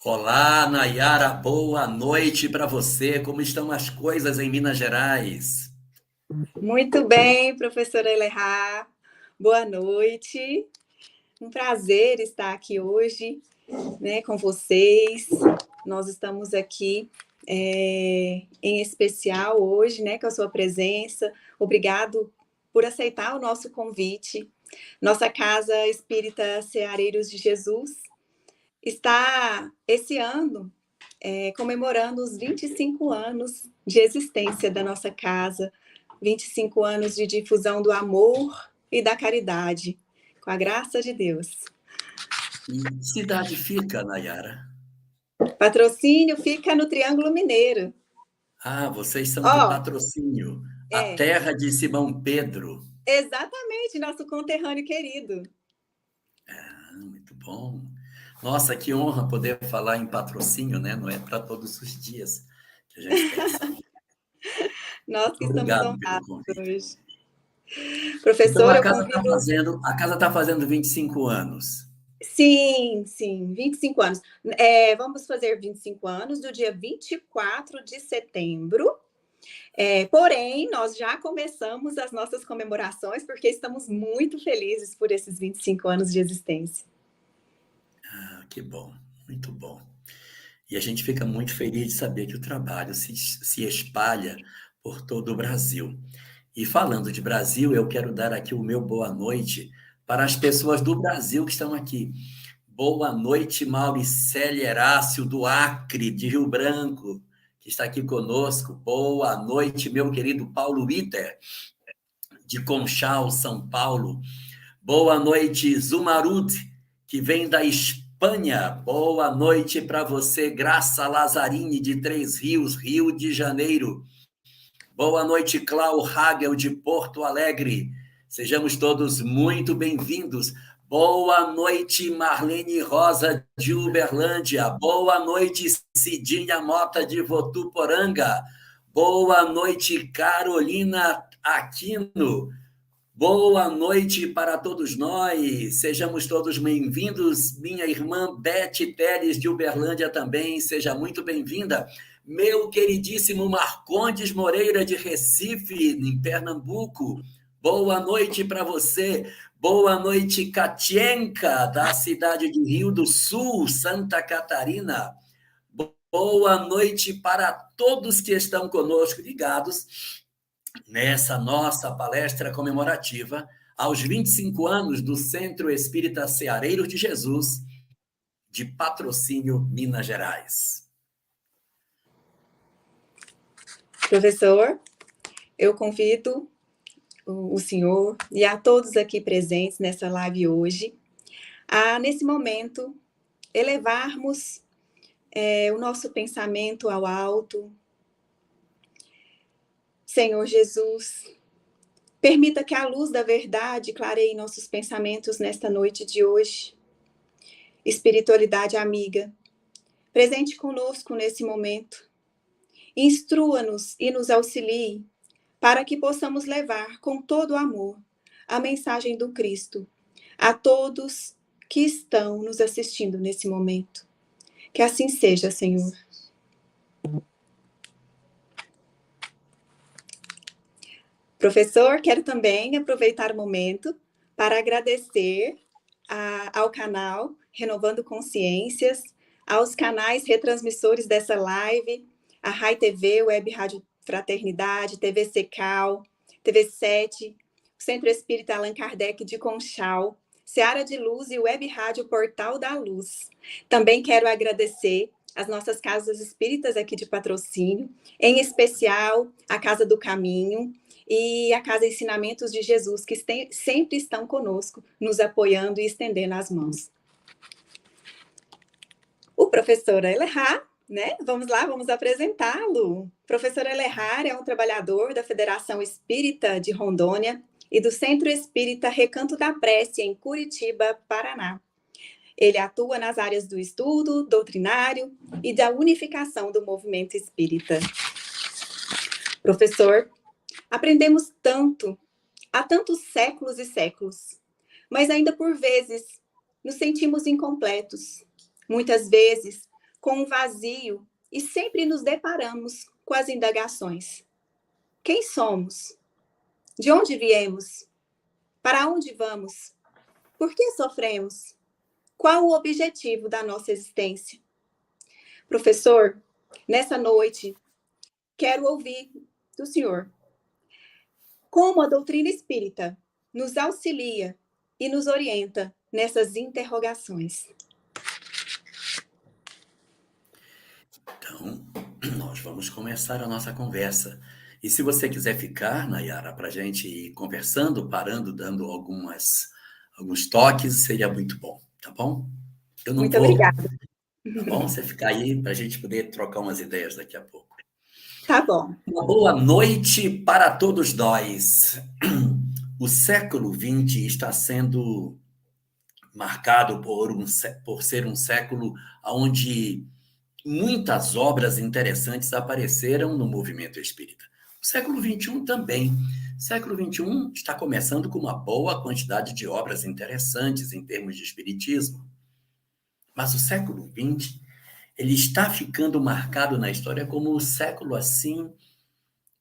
Olá, Nayara, boa noite para você. Como estão as coisas em Minas Gerais? Muito bem, professora Elerá. Boa noite. Um prazer estar aqui hoje, né, com vocês. Nós estamos aqui em especial hoje, né, com a sua presença. Obrigado por aceitar o nosso convite. Nossa Casa Espírita Ceareiros de Jesus está esse ano comemorando os 25 anos de existência da nossa casa, 25 anos de difusão do amor e da caridade, com a graça de Deus. E que cidade fica, Nayara? Patrocínio fica no Triângulo Mineiro. Ah, vocês são de Ó, Patrocínio, a é, terra de Simão Pedro. exatamente, nosso conterrâneo querido. Ah, muito bom. Nossa, que honra poder falar em patrocínio, né? Não é para todos os dias que a gente tem essa honra. Nós que estamos Obrigado pelo honrados convite. hoje. Então, Professor, a eu casa está convido... fazendo 25 anos. Sim, 25 anos. Vamos fazer 25 anos do dia 24 de setembro. Porém, nós já começamos as nossas comemorações porque estamos muito felizes por esses 25 anos de existência. Ah, que bom, muito bom. E a gente fica muito feliz de saber que o trabalho se espalha por todo o Brasil. E falando de Brasil, eu quero dar aqui o meu boa noite para as pessoas do Brasil que estão aqui. Boa noite, Mauricélia Herácio, do Acre, de Rio Branco, que está aqui conosco. Boa noite, meu querido Paulo Witter, de Conchal, São Paulo. Boa noite, Zumarud, que vem da Espanha. Boa noite para você, Graça Lazzarini, de Três Rios, Rio de Janeiro. Boa noite, Clau Hagel, de Porto Alegre. Sejamos todos muito bem-vindos. Boa noite, Marlene Rosa, de Uberlândia. Boa noite, Cidinha Mota, de Votuporanga. Boa noite, Carolina Aquino. Boa noite para todos nós, sejamos todos bem-vindos. Minha irmã Beth Teles, de Uberlândia, também, seja muito bem-vinda. Meu queridíssimo Marcondes Moreira, de Recife, em Pernambuco, boa noite para você. Boa noite, Katienka, da cidade de Rio do Sul, Santa Catarina. Boa noite para todos que estão conosco ligados nessa nossa palestra comemorativa aos 25 anos do Centro Espírita Ceareiros de Jesus, de Patrocínio, Minas Gerais. Professor, eu convido o senhor e a todos aqui presentes nessa live hoje a, nesse momento, elevarmos o nosso pensamento ao alto. Senhor Jesus, permita que a luz da verdade clareie nossos pensamentos nesta noite de hoje. Espiritualidade amiga, presente conosco nesse momento, instrua-nos e nos auxilie para que possamos levar com todo o amor a mensagem do Cristo a todos que estão nos assistindo nesse momento. Que assim seja, Senhor. Professor, quero também aproveitar o momento para agradecer ao canal Renovando Consciências, aos canais retransmissores dessa live, a Rai TV, Web Rádio Fraternidade, TV Secal, TV 7, o Centro Espírita Allan Kardec de Conchal, Seara de Luz e Web Rádio Portal da Luz. Também quero agradecer as nossas casas espíritas aqui de Patrocínio, em especial a Casa do Caminho, e a Casa Ensinamentos de Jesus, que sempre estão conosco, nos apoiando e estendendo as mãos. O professor Elerhard, né? Vamos lá, vamos apresentá-lo. O professor Elerhard é um trabalhador da Federação Espírita de Rondônia e do Centro Espírita Recanto da Prece, em Curitiba, Paraná. Ele atua nas áreas do estudo, doutrinário e da unificação do movimento espírita. Professor, aprendemos tanto, há tantos séculos e séculos, mas ainda por vezes nos sentimos incompletos. Muitas vezes com um vazio e sempre nos deparamos com as indagações. Quem somos? De onde viemos? Para onde vamos? Por que sofremos? Qual o objetivo da nossa existência? Professor, nessa noite, quero ouvir do senhor como a doutrina espírita nos auxilia e nos orienta nessas interrogações. Então, nós vamos começar a nossa conversa. E se você quiser ficar, Nayara, para a gente ir conversando, parando, dando alguns toques, seria muito bom, tá bom? Eu não Muito vou, obrigada. tá bom? Você ficar aí para a gente poder trocar umas ideias daqui a pouco. Tá bom. Uma boa noite para todos nós. O século XX está sendo marcado por ser um século onde muitas obras interessantes apareceram no movimento espírita. O século XXI também. O século XXI está começando com uma boa quantidade de obras interessantes em termos de espiritismo. Mas o século XX, ele está ficando marcado na história como o século, assim,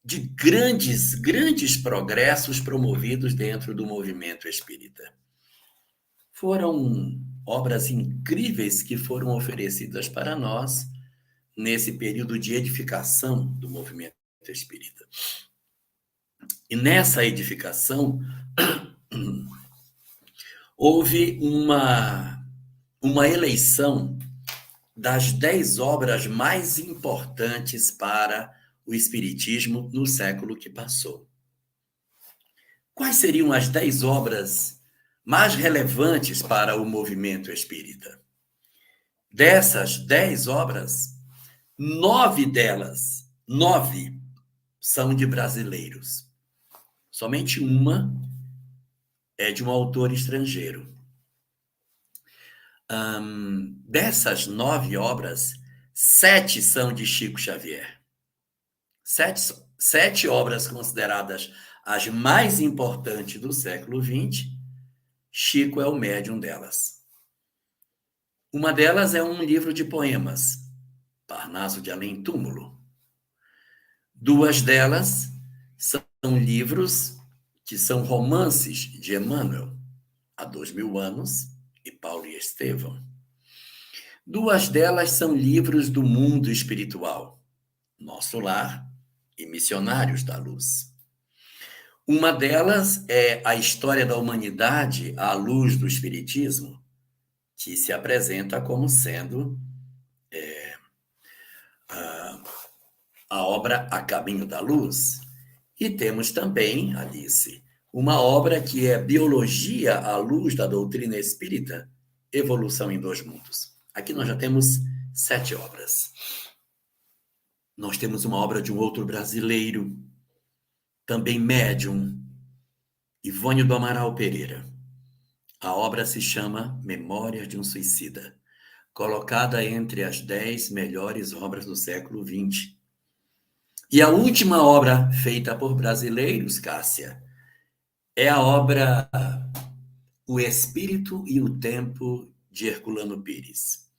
de grandes progressos promovidos dentro do movimento espírita. Foram obras incríveis que foram oferecidas para nós nesse período de edificação do movimento espírita. E nessa edificação, houve uma eleição das 10 obras mais importantes para o espiritismo no século que passou. Quais seriam as 10 obras mais relevantes para o movimento espírita? Dessas 10 obras, 9 são de brasileiros. Somente uma é de um autor estrangeiro. Dessas 9 obras, 7 são de Chico Xavier. 7 obras consideradas as mais importantes do século XX, Chico é o médium delas. Uma delas é um livro de poemas, Parnaso de Além Túmulo. 2 delas são livros que são romances de Emmanuel, Há 2000 anos, e Paulo e Estevão. 2 delas são livros do mundo espiritual, Nosso Lar e Missionários da Luz. Uma delas é A História da Humanidade à Luz do Espiritismo, que se apresenta como sendo a obra A Caminho da Luz. E temos também, Alice, uma obra que é Biologia à Luz da Doutrina Espírita, Evolução em 2 Mundos. Aqui nós já temos 7 obras. Nós temos uma obra de um outro brasileiro, também médium, Ivônio do Amaral Pereira. A obra se chama Memórias de um Suicida, colocada entre as 10 melhores obras do século XX. E a última obra feita por brasileiros, Cássia, é a obra O Espírito e o Tempo, de Herculano Pires.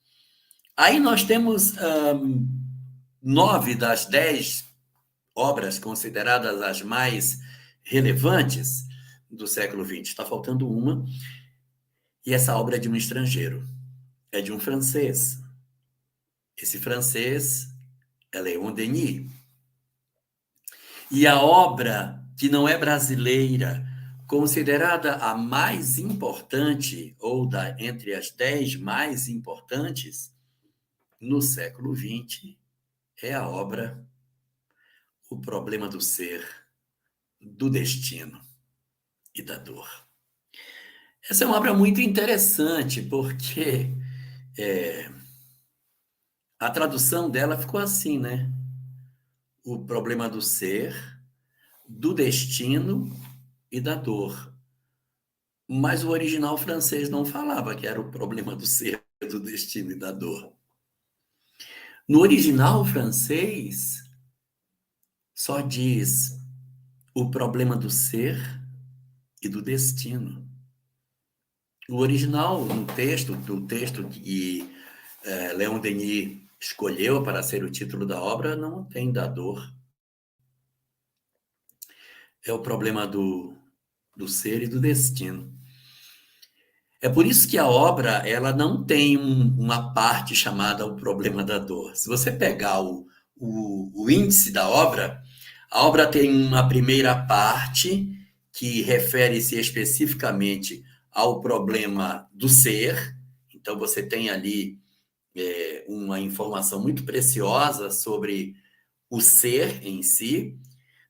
Aí nós temos 9 das 10 obras consideradas as mais relevantes do século XX. Está faltando uma, e essa obra é de um estrangeiro, é de um francês. Esse francês é Léon Denis. E a obra, que não é brasileira, considerada a mais importante, ou entre as 10 mais importantes no século XX, é a obra O Problema do Ser, do destino e da dor. Essa é uma obra muito interessante, porque a tradução dela ficou assim, né? O problema do ser, do destino e da dor. Mas o original francês não falava que era o problema do ser, do destino e da dor. No original francês, só diz o problema do ser e do destino. O original, no texto, do texto que Leon Denis escolheu para ser o título da obra, não tem da dor. É o problema do ser e do destino. É por isso que a obra ela não tem uma parte chamada o problema da dor. Se você pegar o índice da obra, a obra tem uma primeira parte que refere-se especificamente ao problema do ser. Então, você tem ali uma informação muito preciosa sobre o ser em si.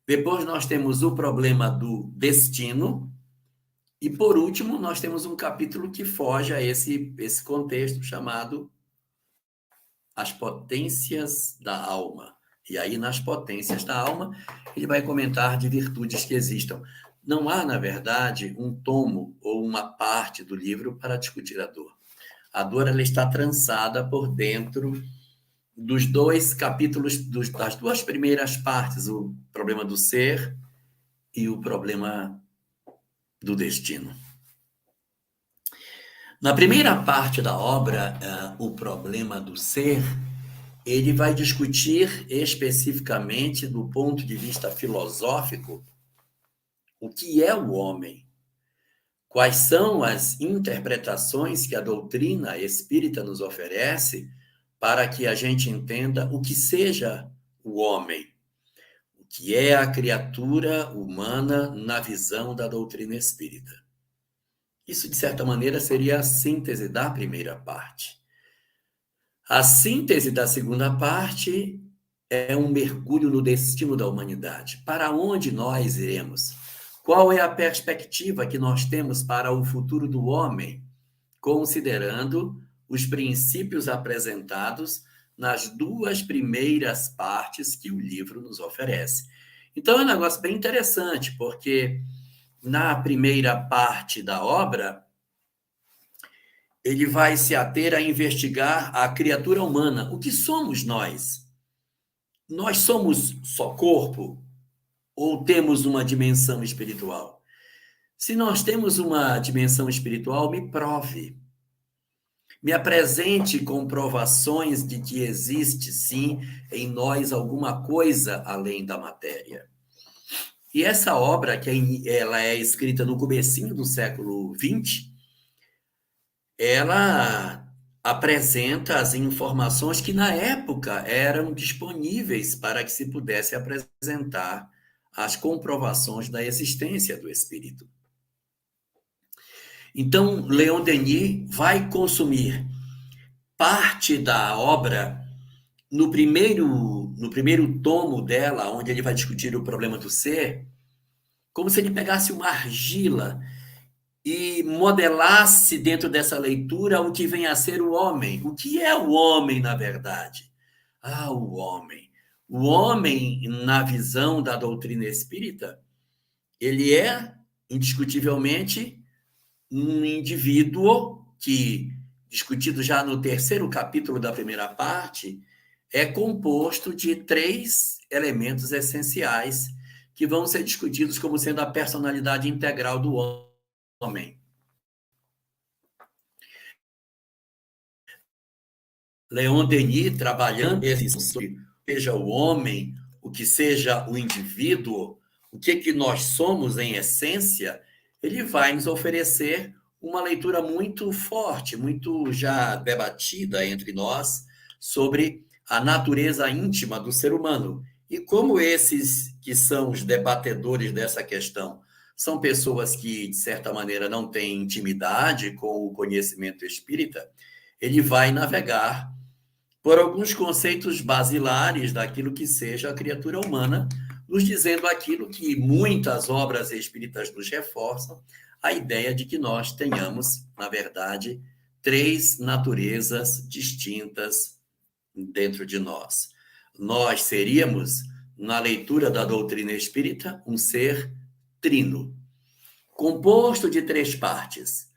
Depois, nós temos o problema do destino. E, por último, nós temos um capítulo que foge a esse contexto chamado As Potências da Alma. E aí, nas potências da alma, ele vai comentar de virtudes que existam. Não há, na verdade, um tomo ou uma parte do livro para discutir a dor. A dor ela está trançada por dentro dos dois capítulos, das duas primeiras partes, o problema do ser e o problema do destino. Na primeira parte da obra, o problema do ser, ele vai discutir especificamente, do ponto de vista filosófico, o que é o homem, quais são as interpretações que a doutrina espírita nos oferece para que a gente entenda o que seja o homem, o que é a criatura humana na visão da doutrina espírita. Isso, de certa maneira, seria a síntese da primeira parte. A síntese da segunda parte é um mergulho no destino da humanidade. Para onde nós iremos? Qual é a perspectiva que nós temos para o futuro do homem, considerando os princípios apresentados nas duas primeiras partes que o livro nos oferece? Então, é um negócio bem interessante, porque na primeira parte da obra, ele vai se ater a investigar a criatura humana. O que somos nós? Nós somos só corpo? Ou temos uma dimensão espiritual? Se nós temos uma dimensão espiritual, me prove. Me apresente comprovações de que existe, sim, em nós alguma coisa além da matéria. E essa obra, que ela é escrita no comecinho do século XX, ela apresenta as informações que, na época, eram disponíveis para que se pudesse apresentar as comprovações da existência do espírito. Então, Leon Denis vai consumir parte da obra no primeiro tomo dela, onde ele vai discutir o problema do ser, como se ele pegasse uma argila e modelasse dentro dessa leitura o que vem a ser o homem. O que é o homem, na verdade? O homem. O homem, na visão da doutrina espírita, ele é, indiscutivelmente, um indivíduo que, discutido já no terceiro capítulo da primeira parte, é composto de 3 elementos essenciais que vão ser discutidos como sendo a personalidade integral do homem. Leon Denis, trabalhando sobre o que seja o homem, o que seja o indivíduo, o que nós somos em essência, ele vai nos oferecer uma leitura muito forte, muito já debatida entre nós, sobre a natureza íntima do ser humano. E como esses que são os debatedores dessa questão são pessoas que, de certa maneira, não têm intimidade com o conhecimento espírita, ele vai navegar por alguns conceitos basilares daquilo que seja a criatura humana nos dizendo aquilo que muitas obras espíritas nos reforçam, a ideia de que nós tenhamos, na verdade, três naturezas distintas dentro de nós. Nós seríamos, na leitura da doutrina espírita, um ser trino, composto de três partes.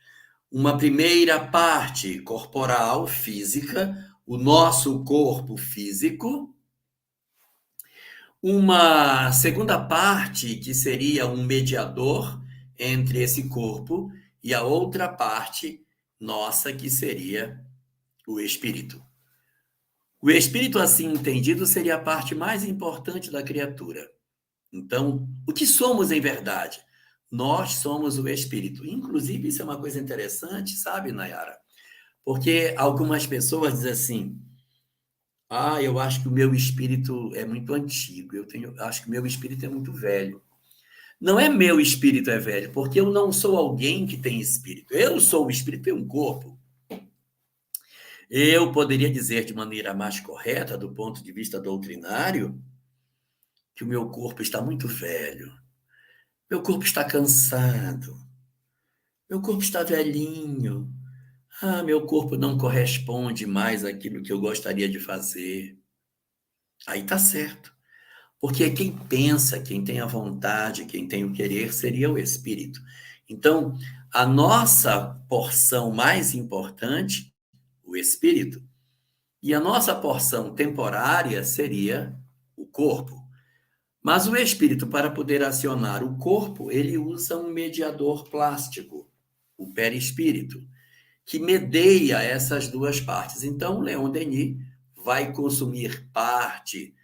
Uma primeira parte corporal, física, o nosso corpo físico. Uma segunda parte, que seria um mediador entre esse corpo, e a outra parte nossa, que seria o espírito. O espírito, assim entendido, seria a parte mais importante da criatura. Então, o que somos em verdade? Nós somos o espírito. Inclusive, isso é uma coisa interessante, sabe, Nayara? Porque algumas pessoas dizem assim: eu acho que o meu espírito é muito antigo, acho que o meu espírito é muito velho. Não é meu espírito é velho, porque eu não sou alguém que tem espírito. Eu sou o espírito e um corpo. Eu poderia dizer de maneira mais correta, do ponto de vista doutrinário, que o meu corpo está muito velho. Meu corpo está cansado. Meu corpo está velhinho. Meu corpo não corresponde mais àquilo que eu gostaria de fazer. Aí está certo. Porque quem pensa, quem tem a vontade, quem tem o querer, seria o espírito. Então, a nossa porção mais importante, o espírito, e a nossa porção temporária seria o corpo. Mas o espírito, para poder acionar o corpo, ele usa um mediador plástico, o perispírito, que medeia essas duas partes. Então, Leon Denis vai consumir parte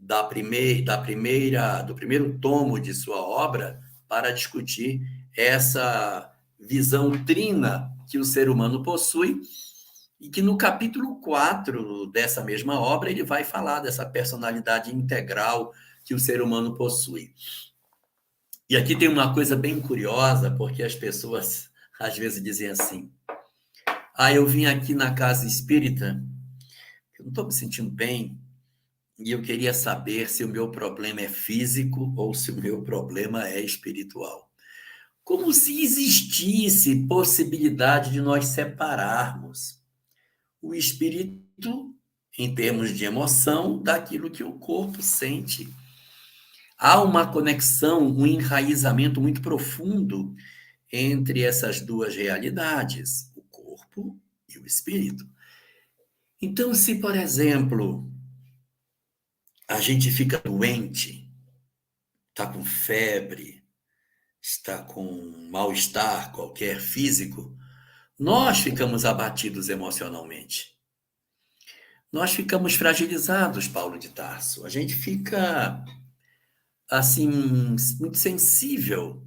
do primeiro tomo de sua obra para discutir essa visão trina que o ser humano possui, e que no capítulo 4 dessa mesma obra ele vai falar dessa personalidade integral que o ser humano possui. E aqui tem uma coisa bem curiosa, porque as pessoas às vezes dizem assim: eu vim aqui na casa espírita, eu não estou me sentindo bem, e eu queria saber se o meu problema é físico ou se o meu problema é espiritual. Como se existisse possibilidade de nós separarmos o espírito, em termos de emoção, daquilo que o corpo sente. Há uma conexão, um enraizamento muito profundo entre essas duas realidades, o corpo e o espírito. Então, se, por exemplo, a gente fica doente, está com febre, está com mal-estar qualquer físico, nós ficamos abatidos emocionalmente. Nós ficamos fragilizados, Paulo de Tarso. A gente fica, assim, muito sensível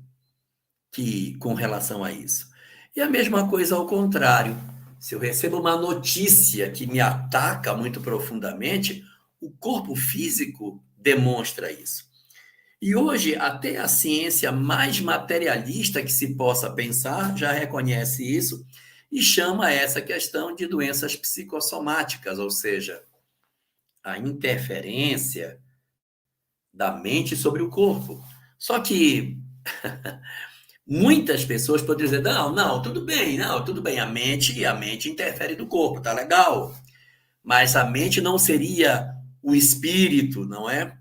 com relação a isso. E a mesma coisa ao contrário. Se eu recebo uma notícia que me ataca muito profundamente, o corpo físico demonstra isso. E hoje, até a ciência mais materialista que se possa pensar já reconhece isso e chama essa questão de doenças psicossomáticas, ou seja, a interferência da mente sobre o corpo. Só que muitas pessoas podem dizer: não, tudo bem, a mente interfere do corpo, tá legal. Mas a mente não seria o espírito, não é?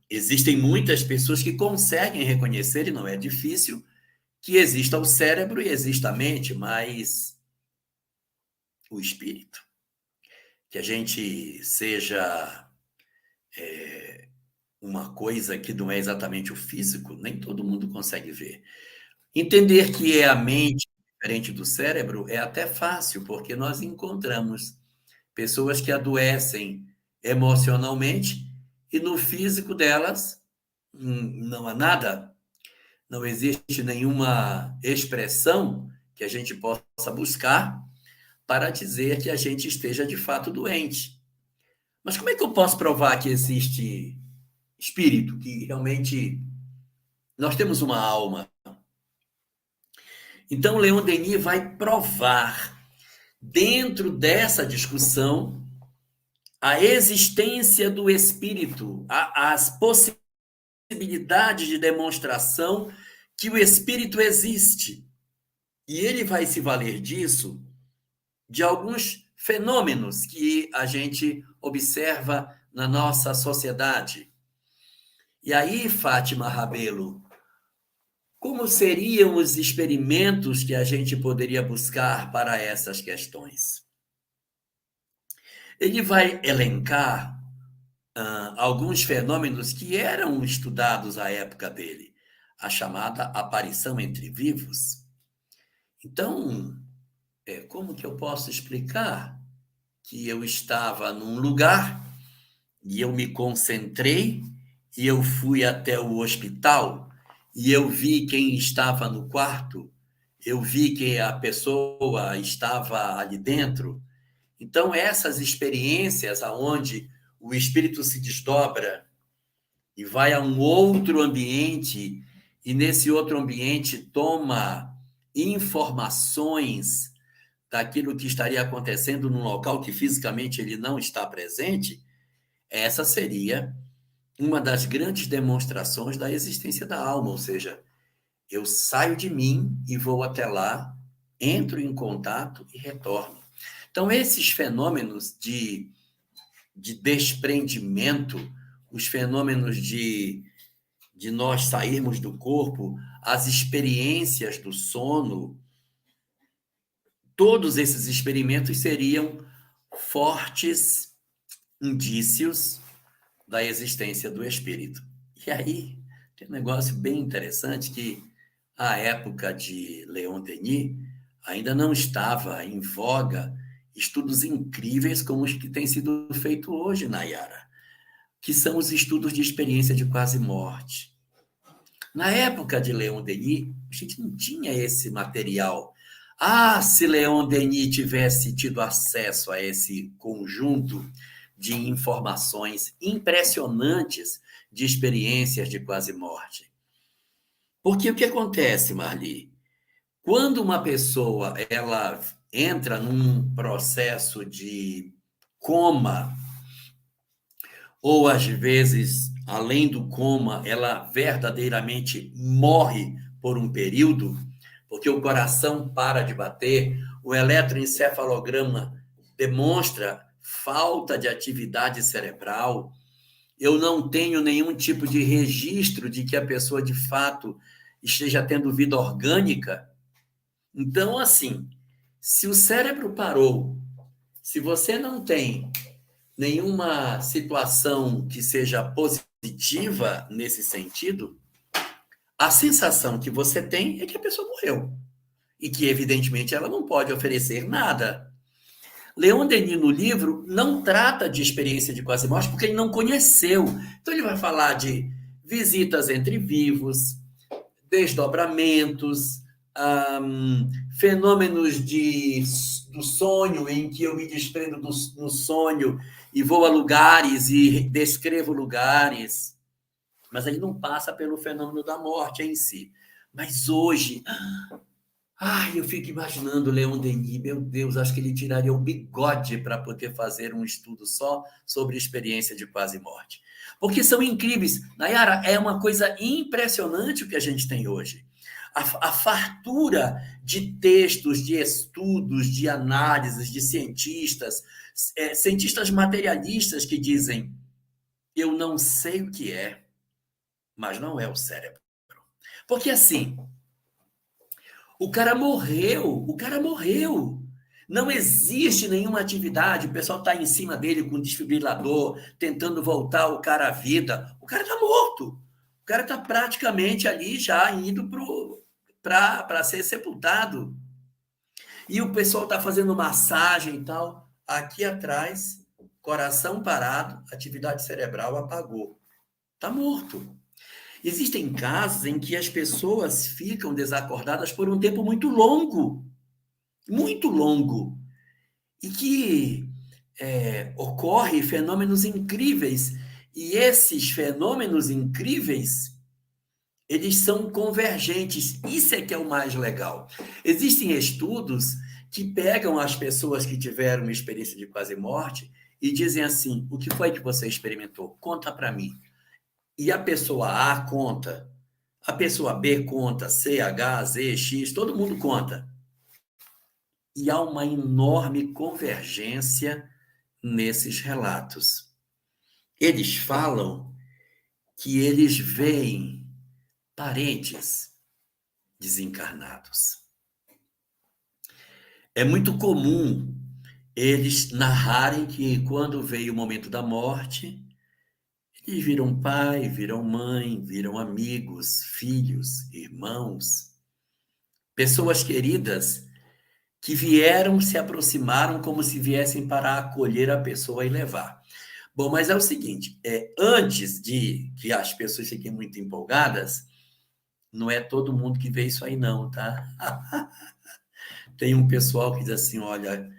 Existem muitas pessoas que conseguem reconhecer, e não é difícil, que exista o cérebro e exista a mente, mas o espírito, que a gente seja uma coisa que não é exatamente o físico, nem todo mundo consegue ver. Entender que é a mente diferente do cérebro é até fácil, porque nós encontramos pessoas que adoecem emocionalmente e no físico delas não há nada, não existe nenhuma expressão que a gente possa buscar para dizer que a gente esteja de fato doente. Mas como é que eu posso provar que existe espírito, que realmente nós temos uma alma? Então, Leon Denis vai provar, dentro dessa discussão, a existência do espírito, as possibilidades de demonstração que o espírito existe. E ele vai se valer disso, de alguns fenômenos que a gente observa na nossa sociedade. E aí, Fátima Rabelo, como seriam os experimentos que a gente poderia buscar para essas questões? Ele vai elencar alguns fenômenos que eram estudados à época dele, a chamada aparição entre vivos. Então, como que eu posso explicar que eu estava num lugar e eu me concentrei e eu fui até o hospital e eu vi quem estava no quarto, eu vi que a pessoa estava ali dentro. Então, essas experiências aonde o espírito se desdobra e vai a um outro ambiente e nesse outro ambiente toma informações daquilo que estaria acontecendo num local que fisicamente ele não está presente, essa seria uma das grandes demonstrações da existência da alma, ou seja, eu saio de mim e vou até lá, entro em contato e retorno. Então, esses fenômenos de desprendimento, os fenômenos de nós sairmos do corpo, as experiências do sono, todos esses experimentos seriam fortes indícios da existência do espírito. E aí, tem um negócio bem interessante que, à época de Leon Denis, ainda não estava em voga estudos incríveis como os que têm sido feitos hoje, Nayara, que são os estudos de experiência de quase morte. Na época de Leon Denis, a gente não tinha esse material. Se Leon Denis tivesse tido acesso a esse conjunto de informações impressionantes de experiências de quase morte. Porque o que acontece, Marli? Quando uma pessoa ela entra num processo de coma, ou às vezes, além do coma, ela verdadeiramente morre por um período, porque o coração para de bater, o eletroencefalograma demonstra falta de atividade cerebral, eu não tenho nenhum tipo de registro de que a pessoa, de fato, esteja tendo vida orgânica. Então, assim, se o cérebro parou, se você não tem nenhuma situação que seja positiva nesse sentido, a sensação que você tem é que a pessoa morreu. E que, evidentemente, ela não pode oferecer nada. Leon Denis, no livro, não trata de experiência de quase morte porque ele não conheceu. Então, ele vai falar de visitas entre vivos, desdobramentos, fenômenos do sonho, em que eu me desprendo no sonho e vou a lugares e descrevo lugares. Mas ele não passa pelo fenômeno da morte em si. Mas hoje... eu fico imaginando Leon Denis, meu Deus, acho que ele tiraria o bigode para poder fazer um estudo só sobre experiência de quase morte. Porque são incríveis. Nayara, é uma coisa impressionante o que a gente tem hoje. A fartura de textos, de estudos, de análises, de cientistas, cientistas materialistas que dizem, eu não sei o que é, mas não é o cérebro. Porque assim... O cara morreu. Não existe nenhuma atividade, o pessoal está em cima dele com desfibrilador, tentando voltar o cara à vida. O cara está morto. O cara está praticamente ali já indo para ser sepultado. E o pessoal está fazendo massagem e tal. Aqui atrás, coração parado, atividade cerebral apagou. Está morto. Existem casos em que as pessoas ficam desacordadas por um tempo muito longo, e que ocorrem fenômenos incríveis. E esses fenômenos incríveis, eles são convergentes. Isso é que é o mais legal. Existem estudos que pegam as pessoas que tiveram uma experiência de quase morte e dizem assim: o que foi que você experimentou? Conta para mim. E a pessoa A conta, a pessoa B conta, C, H, Z, X, todo mundo conta. E há uma enorme convergência nesses relatos. Eles falam que eles veem parentes desencarnados. É muito comum eles narrarem que quando veio o momento da morte, eles viram pai, viram mãe, viram amigos, filhos, irmãos, pessoas queridas que vieram, se aproximaram como se viessem para acolher a pessoa e levar. Bom, mas é o seguinte, antes de que as pessoas fiquem muito empolgadas, não é todo mundo que vê isso aí não, tá? Tem um pessoal que diz assim, olha,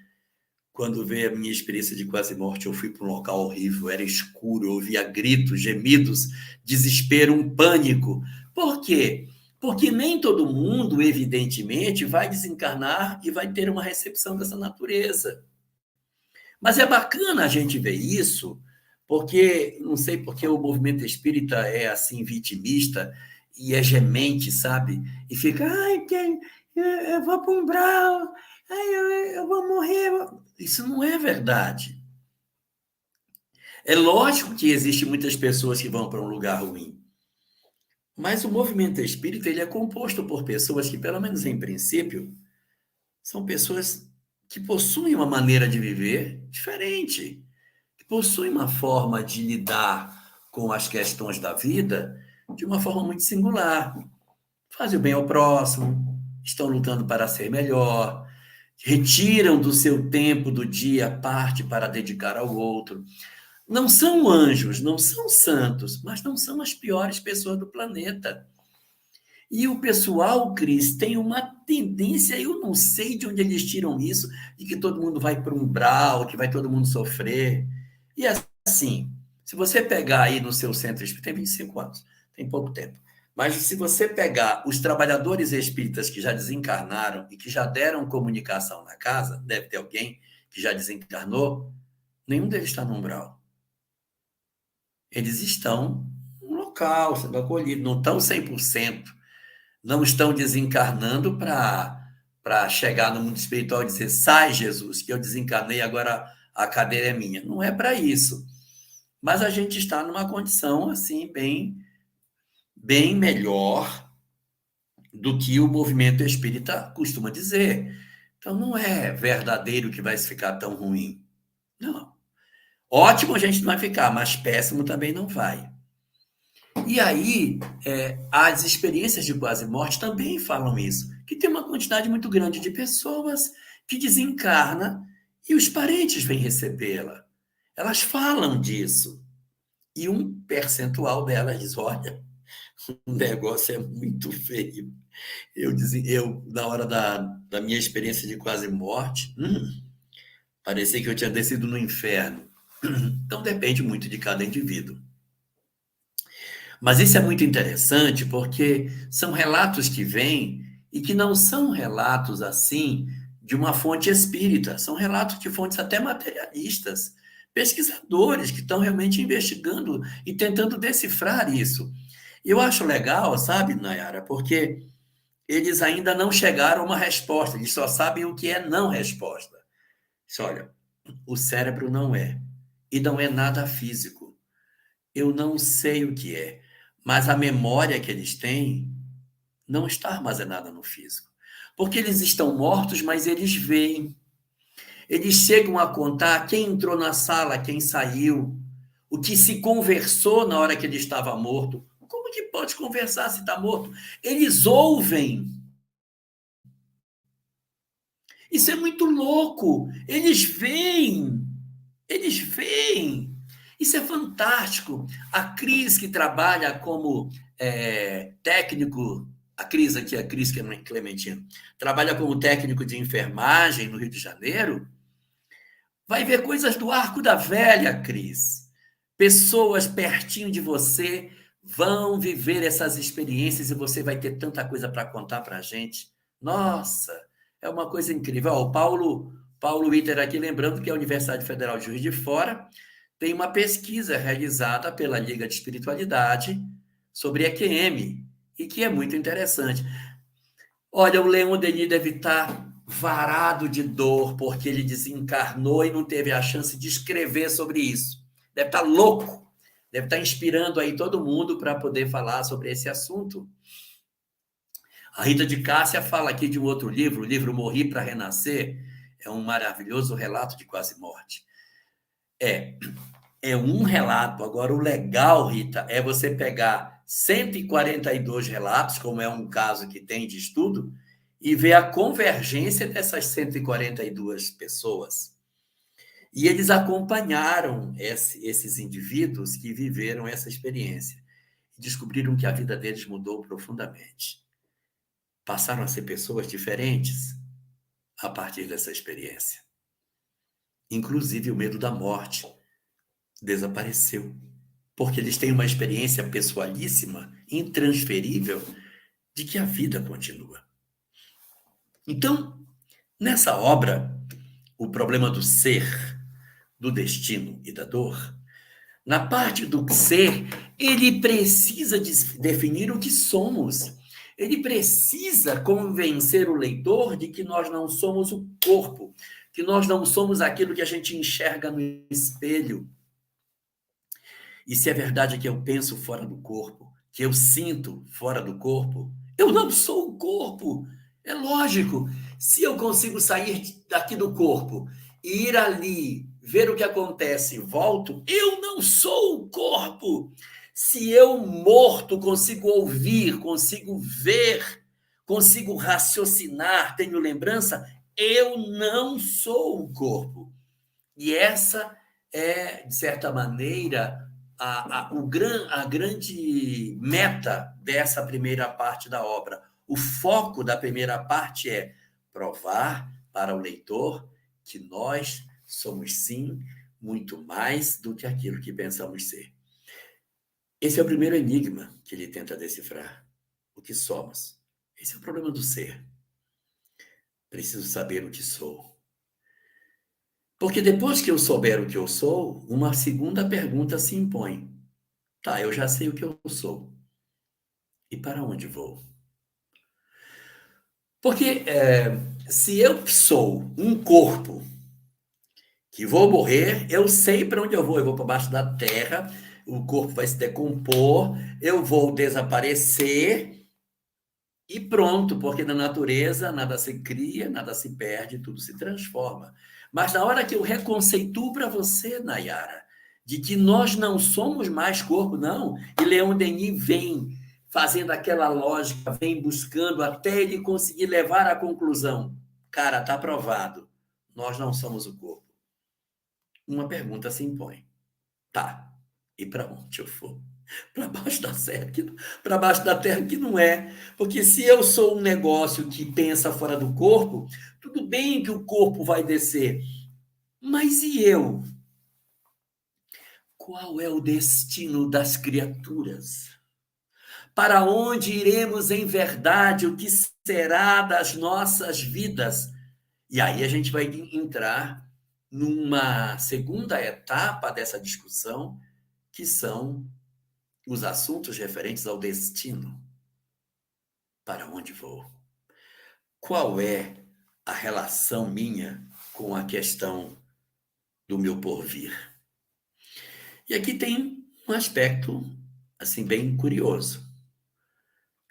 quando veio a minha experiência de quase morte, eu fui para um local horrível, era escuro, eu ouvia gritos, gemidos, desespero, um pânico. Por quê? Porque nem todo mundo, evidentemente, vai desencarnar e vai ter uma recepção dessa natureza. Mas é bacana a gente ver isso, porque, não sei porque o movimento espírita é assim, vitimista e é gemente, sabe? E fica, ai, eu vou para um umbral, ai, eu vou morrer. Isso não é verdade. É lógico que existem muitas pessoas que vão para um lugar ruim, mas o movimento espírita ele é composto por pessoas que, pelo menos em princípio, são pessoas que possuem uma maneira de viver diferente, que possuem uma forma de lidar com as questões da vida de uma forma muito singular. Fazem o bem ao próximo, estão lutando para ser melhor, retiram do seu tempo do dia parte para dedicar ao outro. Não são anjos, não são santos, mas não são as piores pessoas do planeta. E o pessoal, Cris, tem uma tendência, eu não sei de onde eles tiram isso, de que todo mundo vai para um umbral, que vai todo mundo sofrer. E assim, se você pegar aí no seu centro espírita, tem 25 anos, tem pouco tempo. Mas se você pegar os trabalhadores espíritas que já desencarnaram e que já deram comunicação na casa, deve ter alguém que já desencarnou, nenhum deles está no umbral. Eles estão no local, sendo acolhidos, não estão 100%. Não estão desencarnando para chegar no mundo espiritual e dizer, sai, Jesus, que eu desencarnei, agora a cadeira é minha. Não é para isso. Mas a gente está numa condição, assim, bem melhor do que o movimento espírita costuma dizer. Então, não é verdadeiro que vai ficar tão ruim. Não. Ótimo a gente não vai ficar, mas péssimo também não vai. E aí, as experiências de quase morte também falam isso, que tem uma quantidade muito grande de pessoas que desencarna e os parentes vêm recebê-la. Elas falam disso. E um percentual delas diz, olha, o negócio é muito feio. Eu na hora da minha experiência de quase morte, parecia que eu tinha descido no inferno. Então, depende muito de cada indivíduo. Mas isso é muito interessante porque são relatos que vêm e que não são relatos assim de uma fonte espírita, são relatos de fontes até materialistas, pesquisadores que estão realmente investigando e tentando decifrar isso. E eu acho legal, sabe, Nayara, porque eles ainda não chegaram a uma resposta, eles só sabem o que é não resposta. Olha, o cérebro não é, e não é nada físico. Eu não sei o que é, mas a memória que eles têm não está armazenada no físico. Porque eles estão mortos, mas eles veem. Eles chegam a contar quem entrou na sala, quem saiu, o que se conversou na hora que ele estava morto. Como que pode conversar se está morto? Eles ouvem. Isso é muito louco. Eles veem. Eles veem. Isso é fantástico. A Cris, que trabalha como técnico, a Cris aqui, a Cris que é Clementina, trabalha como técnico de enfermagem no Rio de Janeiro, vai ver coisas do Arco da Velha, Cris. Pessoas pertinho de você vão viver essas experiências e você vai ter tanta coisa para contar para a gente. Nossa, é uma coisa incrível. Ó, Paulo Witter aqui lembrando que a Universidade Federal de Juiz de Fora tem uma pesquisa realizada pela Liga de Espiritualidade sobre EQM, e que é muito interessante. Olha, o Leon Denis deve estar varado de dor, porque ele desencarnou e não teve a chance de escrever sobre isso. Deve estar louco, deve estar inspirando aí todo mundo para poder falar sobre esse assunto. A Rita de Cássia fala aqui de um outro livro, o livro Morri para Renascer, é um maravilhoso relato de quase morte. É um relato. Agora, o legal, Rita, é você pegar 142 relatos, como é um caso que tem de estudo, e ver a convergência dessas 142 pessoas. E eles acompanharam esses indivíduos que viveram essa experiência e descobriram que a vida deles mudou profundamente. Passaram a ser pessoas diferentes a partir dessa experiência. Inclusive, o medo da morte desapareceu, porque eles têm uma experiência pessoalíssima, intransferível, de que a vida continua. Então, nessa obra, o problema do ser, do destino e da dor, na parte do ser, ele precisa definir o que somos. Ele precisa convencer o leitor de que nós não somos o corpo, que nós não somos aquilo que a gente enxerga no espelho. E se é verdade que eu penso fora do corpo, que eu sinto fora do corpo, eu não sou o corpo. É lógico. Se eu consigo sair daqui do corpo e ir ali, ver o que acontece e volto, eu não sou o corpo. Se eu, morto, consigo ouvir, consigo ver, consigo raciocinar, tenho lembrança, eu não sou o corpo. E essa é, de certa maneira, a grande meta dessa primeira parte da obra. O foco da primeira parte é provar para o leitor que nós somos, sim, muito mais do que aquilo que pensamos ser. Esse é o primeiro enigma que ele tenta decifrar. O que somos. Esse é o problema do ser. Preciso saber o que sou. Porque depois que eu souber o que eu sou, uma segunda pergunta se impõe. Tá, eu já sei o que eu sou. E para onde vou? Porque se eu sou um corpo que vou morrer, eu sei para onde eu vou. Eu vou para baixo da terra, o corpo vai se decompor, eu vou desaparecer e pronto, porque na natureza nada se cria, nada se perde, tudo se transforma. Mas na hora que eu reconceituo para você, Nayara, de que nós não somos mais corpo, não, e Leon Denis vem fazendo aquela lógica, vem buscando até ele conseguir levar à conclusão. Cara, está provado, nós não somos o corpo. Uma pergunta se impõe. Tá, e para onde eu for? Para baixo da terra, para baixo da terra que não é. Porque se eu sou um negócio que pensa fora do corpo, tudo bem que o corpo vai descer. Mas e eu? Qual é o destino das criaturas? Para onde iremos em verdade? O que será das nossas vidas? E aí a gente vai entrar numa segunda etapa dessa discussão, que são os assuntos referentes ao destino. Para onde vou? Qual é a relação minha com a questão do meu porvir? E aqui tem um aspecto assim bem curioso.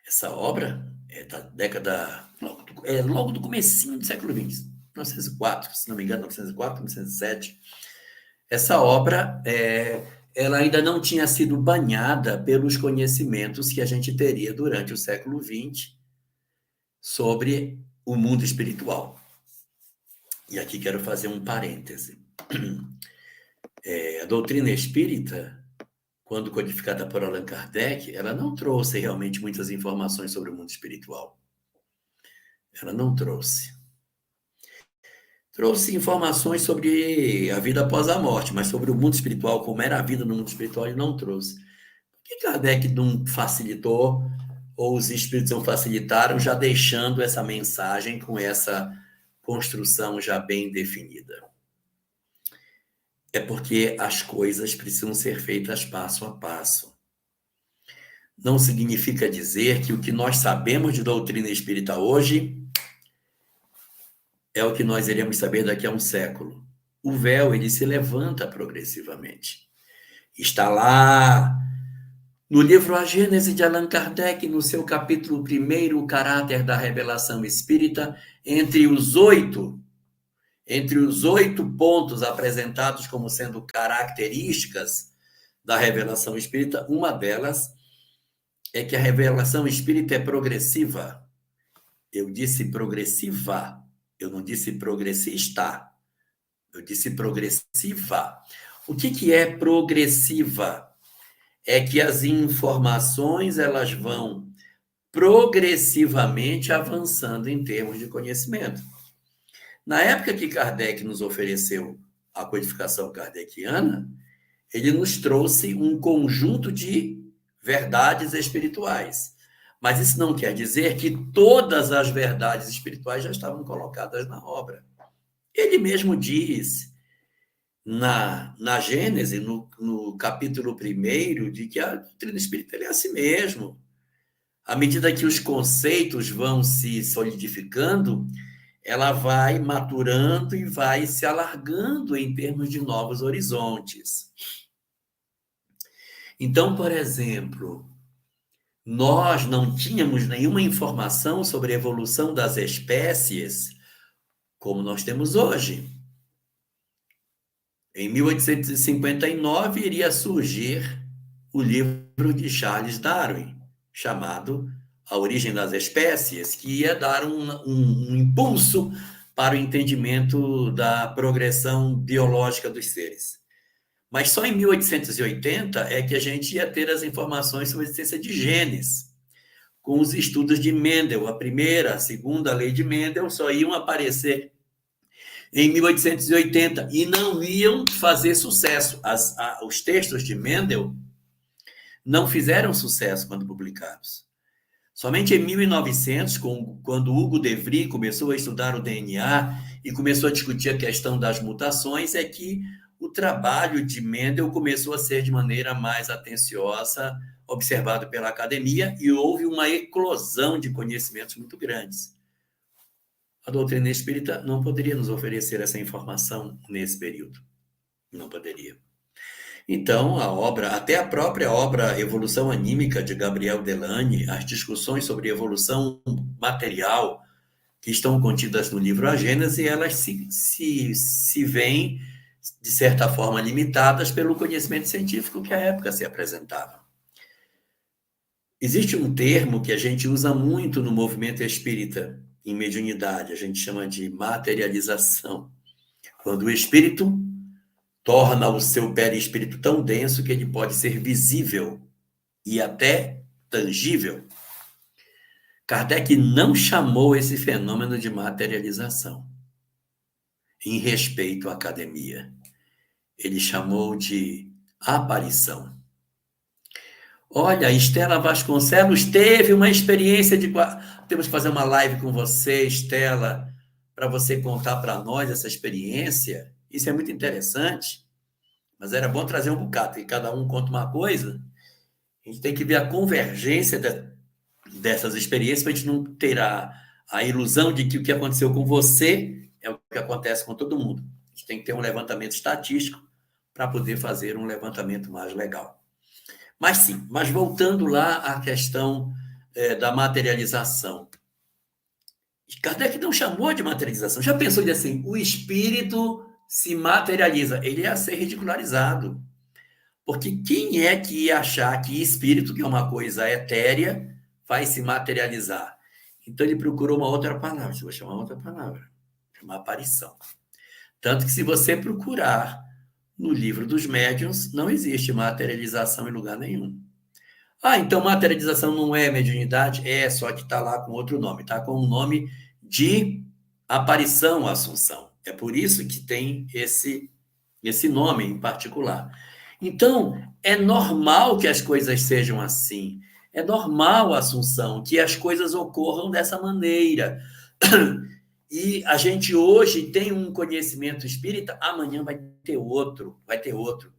Essa obra é da década logo do comecinho do século XX, 1904, se não me engano, 1904, 1907. Essa obra ela ainda não tinha sido banhada pelos conhecimentos que a gente teria durante o século XX sobre o mundo espiritual. E aqui quero fazer um parêntese. A doutrina espírita, quando codificada por Allan Kardec, ela não trouxe realmente muitas informações sobre o mundo espiritual. Ela não trouxe. Trouxe informações sobre a vida após a morte, mas sobre o mundo espiritual, como era a vida no mundo espiritual, ele não trouxe. Por que Kardec não facilitou, ou os espíritos não facilitaram, já deixando essa mensagem com construção já bem definida. É porque as coisas precisam ser feitas passo a passo. Não significa dizer que o que nós sabemos de doutrina espírita hoje é o que nós iremos saber daqui a um século. O véu, ele se levanta progressivamente. Está lá no livro A Gênese de Allan Kardec, no seu capítulo 1, o caráter da revelação espírita, entre os oito pontos apresentados como sendo características da revelação espírita, uma delas é que a revelação espírita é progressiva. Eu disse progressiva, eu não disse progressista, eu disse progressiva. O que é progressiva? É que as informações elas vão progressivamente avançando em termos de conhecimento. Na época que Kardec nos ofereceu a codificação kardeciana, ele nos trouxe um conjunto de verdades espirituais. Mas isso não quer dizer que todas as verdades espirituais já estavam colocadas na obra. Ele mesmo diz na Gênese, no capítulo 1, de que a doutrina espírita é assim mesmo. À medida que os conceitos vão se solidificando, ela vai maturando e vai se alargando em termos de novos horizontes. Então, por exemplo, nós não tínhamos nenhuma informação sobre a evolução das espécies como nós temos hoje. Em 1859, iria surgir o livro de Charles Darwin, chamado A Origem das Espécies, que ia dar um impulso para o entendimento da progressão biológica dos seres. Mas só em 1880 é que a gente ia ter as informações sobre a existência de genes. Com os estudos de Mendel, a primeira, a segunda lei de Mendel só iam aparecer em 1880 e não iam fazer sucesso. Os textos de Mendel não fizeram sucesso quando publicados. Somente em 1900, quando Hugo de Vries começou a estudar o DNA e começou a discutir a questão das mutações, é que o trabalho de Mendel começou a ser de maneira mais atenciosa observado pela academia e houve uma eclosão de conhecimentos muito grandes. A doutrina espírita não poderia nos oferecer essa informação nesse período. Não poderia. Então, até a própria obra Evolução Anímica, de Gabriel Delany, as discussões sobre evolução material que estão contidas no livro A Gênese, elas se veem, de certa forma, limitadas pelo conhecimento científico que à época se apresentava. Existe um termo que a gente usa muito no movimento espírita, em mediunidade, a gente chama de materialização. Quando o espírito torna o seu perispírito tão denso que ele pode ser visível e até tangível. Kardec não chamou esse fenômeno de materialização, em respeito à academia. Ele chamou de aparição. Olha, Estela Vasconcelos teve uma experiência de... Temos que fazer uma live com você, Estela, para você contar para nós essa experiência. Isso é muito interessante, mas era bom trazer um bocado, porque cada um conta uma coisa. A gente tem que ver a convergência dessas experiências para a gente não ter a ilusão de que o que aconteceu com você é o que acontece com todo mundo. A gente tem que ter um levantamento estatístico para poder fazer um levantamento mais legal. Mas sim, mas voltando lá à questão da materialização. Kardec não chamou de materialização. Já pensou de assim, o espírito se materializa? Ele ia ser ridicularizado. Porque quem é que ia achar que espírito, que é uma coisa etérea, vai se materializar? Então ele procurou uma outra palavra. Eu vou chamar outra palavra. Chamar aparição. Tanto que se você procurar no livro dos médiuns, não existe materialização em lugar nenhum. Então materialização não é mediunidade? Só que está lá com outro nome. Está com o nome de aparição, Assunção. É por isso que tem esse nome em particular. Então, é normal que as coisas sejam assim. É normal, Assunção, que as coisas ocorram dessa maneira. E a gente hoje tem um conhecimento espírita, amanhã vai ter outro, vai ter outro.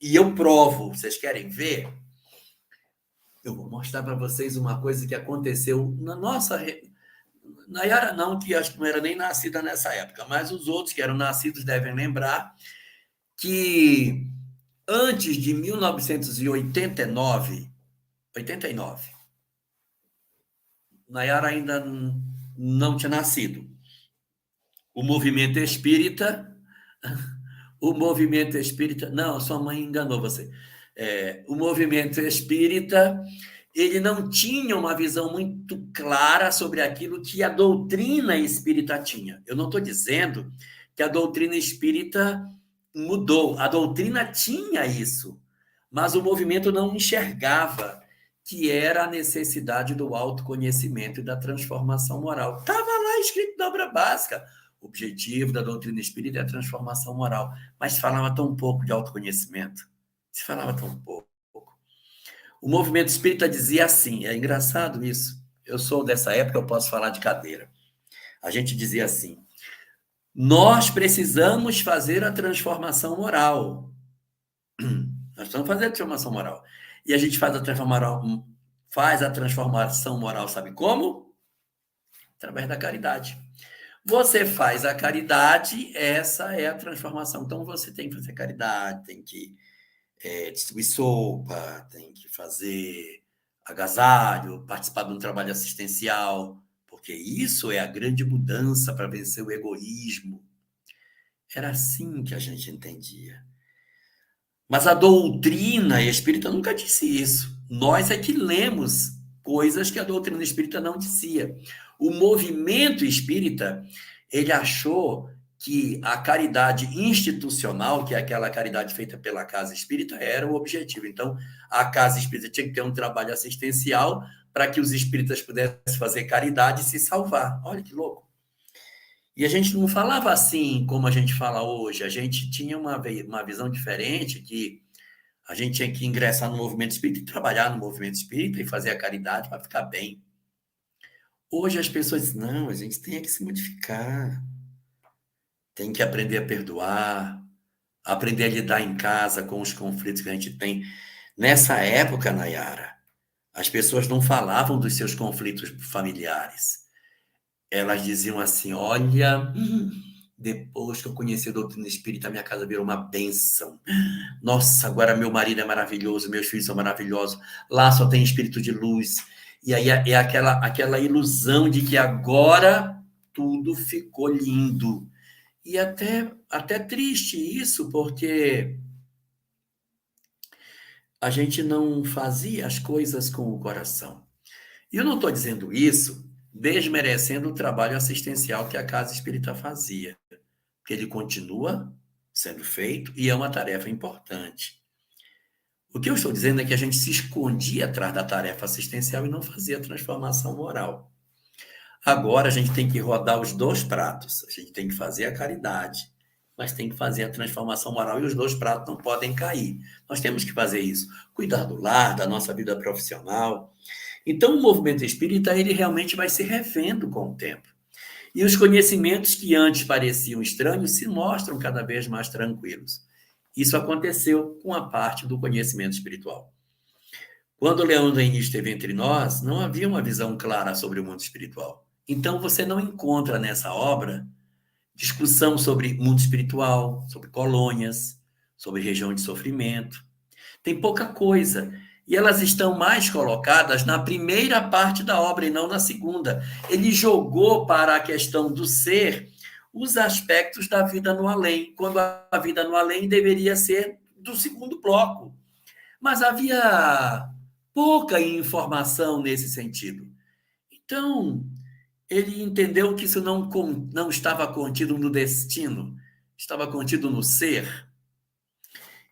E eu provo, vocês querem ver? Eu vou mostrar para vocês uma coisa que aconteceu na nossa. Nayara não, que acho que não era nem nascida nessa época, mas os outros que eram nascidos devem lembrar que antes de 1989, 89, Nayara ainda não tinha nascido. O movimento espírita, não, sua mãe enganou você. O movimento espírita, ele não tinha uma visão muito clara sobre aquilo que a doutrina espírita tinha. Eu não estou dizendo que a doutrina espírita mudou, a doutrina tinha isso, mas o movimento não enxergava que era a necessidade do autoconhecimento e da transformação moral. Estava lá escrito na obra básica. O objetivo da doutrina espírita é a transformação moral, mas se falava tão pouco de autoconhecimento, se falava tão pouco. O movimento espírita dizia assim, é engraçado isso, eu sou dessa época, eu posso falar de cadeira. A gente dizia assim, nós precisamos fazer a transformação moral. Nós precisamos fazer a transformação moral. E a gente faz a transformação moral, sabe como? Através da caridade. Você faz a caridade, essa é a transformação. Então, você tem que fazer caridade, tem que distribuir sopa, tem que fazer agasalho, participar de um trabalho assistencial, porque isso é a grande mudança para vencer o egoísmo. Era assim que a gente entendia. Mas a doutrina espírita nunca disse isso. Nós é que lemos coisas que a doutrina espírita não dizia. O movimento espírita, ele achou que a caridade institucional, que é aquela caridade feita pela casa espírita, era o objetivo. Então, a casa espírita tinha que ter um trabalho assistencial para que os espíritas pudessem fazer caridade e se salvar. Olha que louco. E a gente não falava assim como a gente fala hoje. A gente tinha uma visão diferente, que a gente tinha que ingressar no movimento espírita e trabalhar no movimento espírita e fazer a caridade para ficar bem. Hoje as pessoas dizem, não, a gente tem que se modificar. Tem que aprender a perdoar, aprender a lidar em casa com os conflitos que a gente tem. Nessa época, Nayara, as pessoas não falavam dos seus conflitos familiares. Elas diziam assim, olha, depois que eu conheci a doutrina espírita, minha casa virou uma bênção. Nossa, agora meu marido é maravilhoso, meus filhos são maravilhosos, lá só tem espírito de luz. E aí é aquela ilusão de que agora tudo ficou lindo. E até triste isso, porque a gente não fazia as coisas com o coração. E eu não estou dizendo isso desmerecendo o trabalho assistencial que a Casa Espírita fazia, porque ele continua sendo feito e é uma tarefa importante. O que eu estou dizendo é que a gente se escondia atrás da tarefa assistencial e não fazia a transformação moral. Agora a gente tem que rodar os dois pratos. A gente tem que fazer a caridade, mas tem que fazer a transformação moral e os dois pratos não podem cair. Nós temos que fazer isso. Cuidar do lar, da nossa vida profissional. Então, o movimento espírita, ele realmente vai se revendo com o tempo. E os conhecimentos que antes pareciam estranhos se mostram cada vez mais tranquilos. Isso aconteceu com a parte do conhecimento espiritual. Quando Leão Denis esteve entre nós, não havia uma visão clara sobre o mundo espiritual. Então, você não encontra nessa obra discussão sobre mundo espiritual, sobre colônias, sobre região de sofrimento. Tem pouca coisa. E elas estão mais colocadas na primeira parte da obra e não na segunda. Ele jogou para a questão do ser os aspectos da vida no além, quando a vida no além deveria ser do segundo bloco. Mas havia pouca informação nesse sentido. Então, ele entendeu que isso não estava contido no destino, estava contido no ser.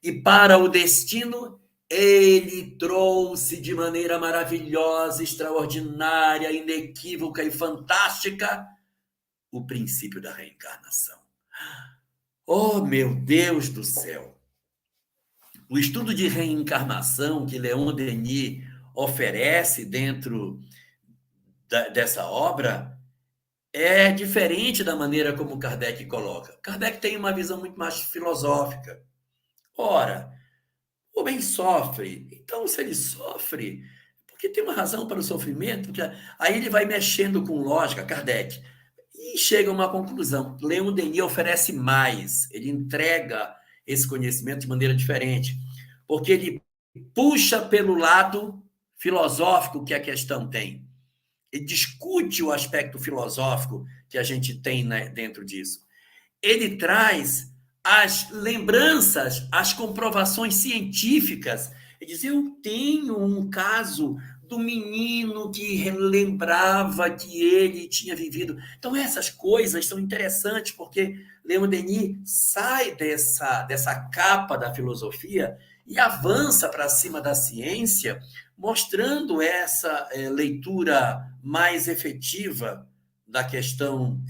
E para o destino, ele trouxe de maneira maravilhosa, extraordinária, inequívoca e fantástica o princípio da reencarnação. Oh, meu Deus do céu! O estudo de reencarnação que Leon Denis oferece dentro dessa obra é diferente da maneira como Kardec coloca. Kardec tem uma visão muito mais filosófica. Ora, o homem sofre. Então, se ele sofre, porque tem uma razão para o sofrimento, que aí ele vai mexendo com lógica, Kardec, e chega a uma conclusão. Leon Denis oferece mais, ele entrega esse conhecimento de maneira diferente, porque ele puxa pelo lado filosófico que a questão tem. Ele discute o aspecto filosófico que a gente tem, né, dentro disso. Ele traz as lembranças, as comprovações científicas. Ele diz: eu tenho um caso do menino que lembrava que ele tinha vivido. Então, essas coisas são interessantes, porque Leon Denis sai dessa capa da filosofia e avança para cima da ciência, mostrando essa leitura mais efetiva da questão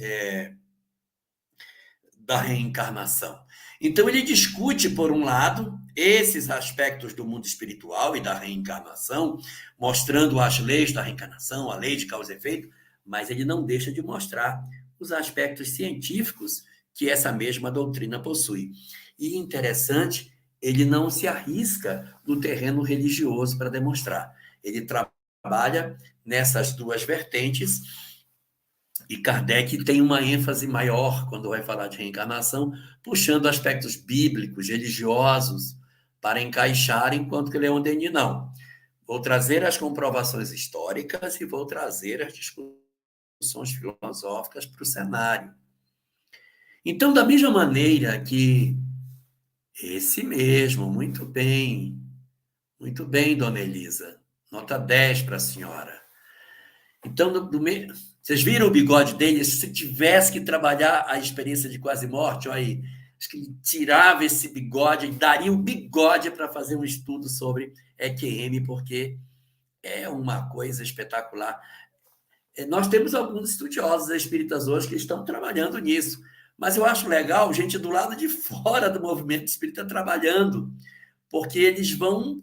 da reencarnação. Então, ele discute, por um lado, esses aspectos do mundo espiritual e da reencarnação, mostrando as leis da reencarnação, a lei de causa e efeito, mas ele não deixa de mostrar os aspectos científicos que essa mesma doutrina possui. E interessante, ele não se arrisca no terreno religioso para demonstrar. Ele trabalha nessas duas vertentes. E Kardec tem uma ênfase maior quando vai falar de reencarnação, puxando aspectos bíblicos, religiosos, para encaixar, enquanto que Leon Denis não. Vou trazer as comprovações históricas e vou trazer as discussões filosóficas para o cenário. Então, da mesma maneira que esse mesmo, muito bem, dona Elisa, nota 10 para a senhora. Então, vocês viram o bigode dele? Se você tivesse que trabalhar a experiência de quase morte, olha aí, acho que ele tirava esse bigode, daria um bigode para fazer um estudo sobre EQM, porque é uma coisa espetacular. Nós temos alguns estudiosos espíritas hoje que estão trabalhando nisso, mas eu acho legal gente do lado de fora do movimento espírita trabalhando, porque eles vão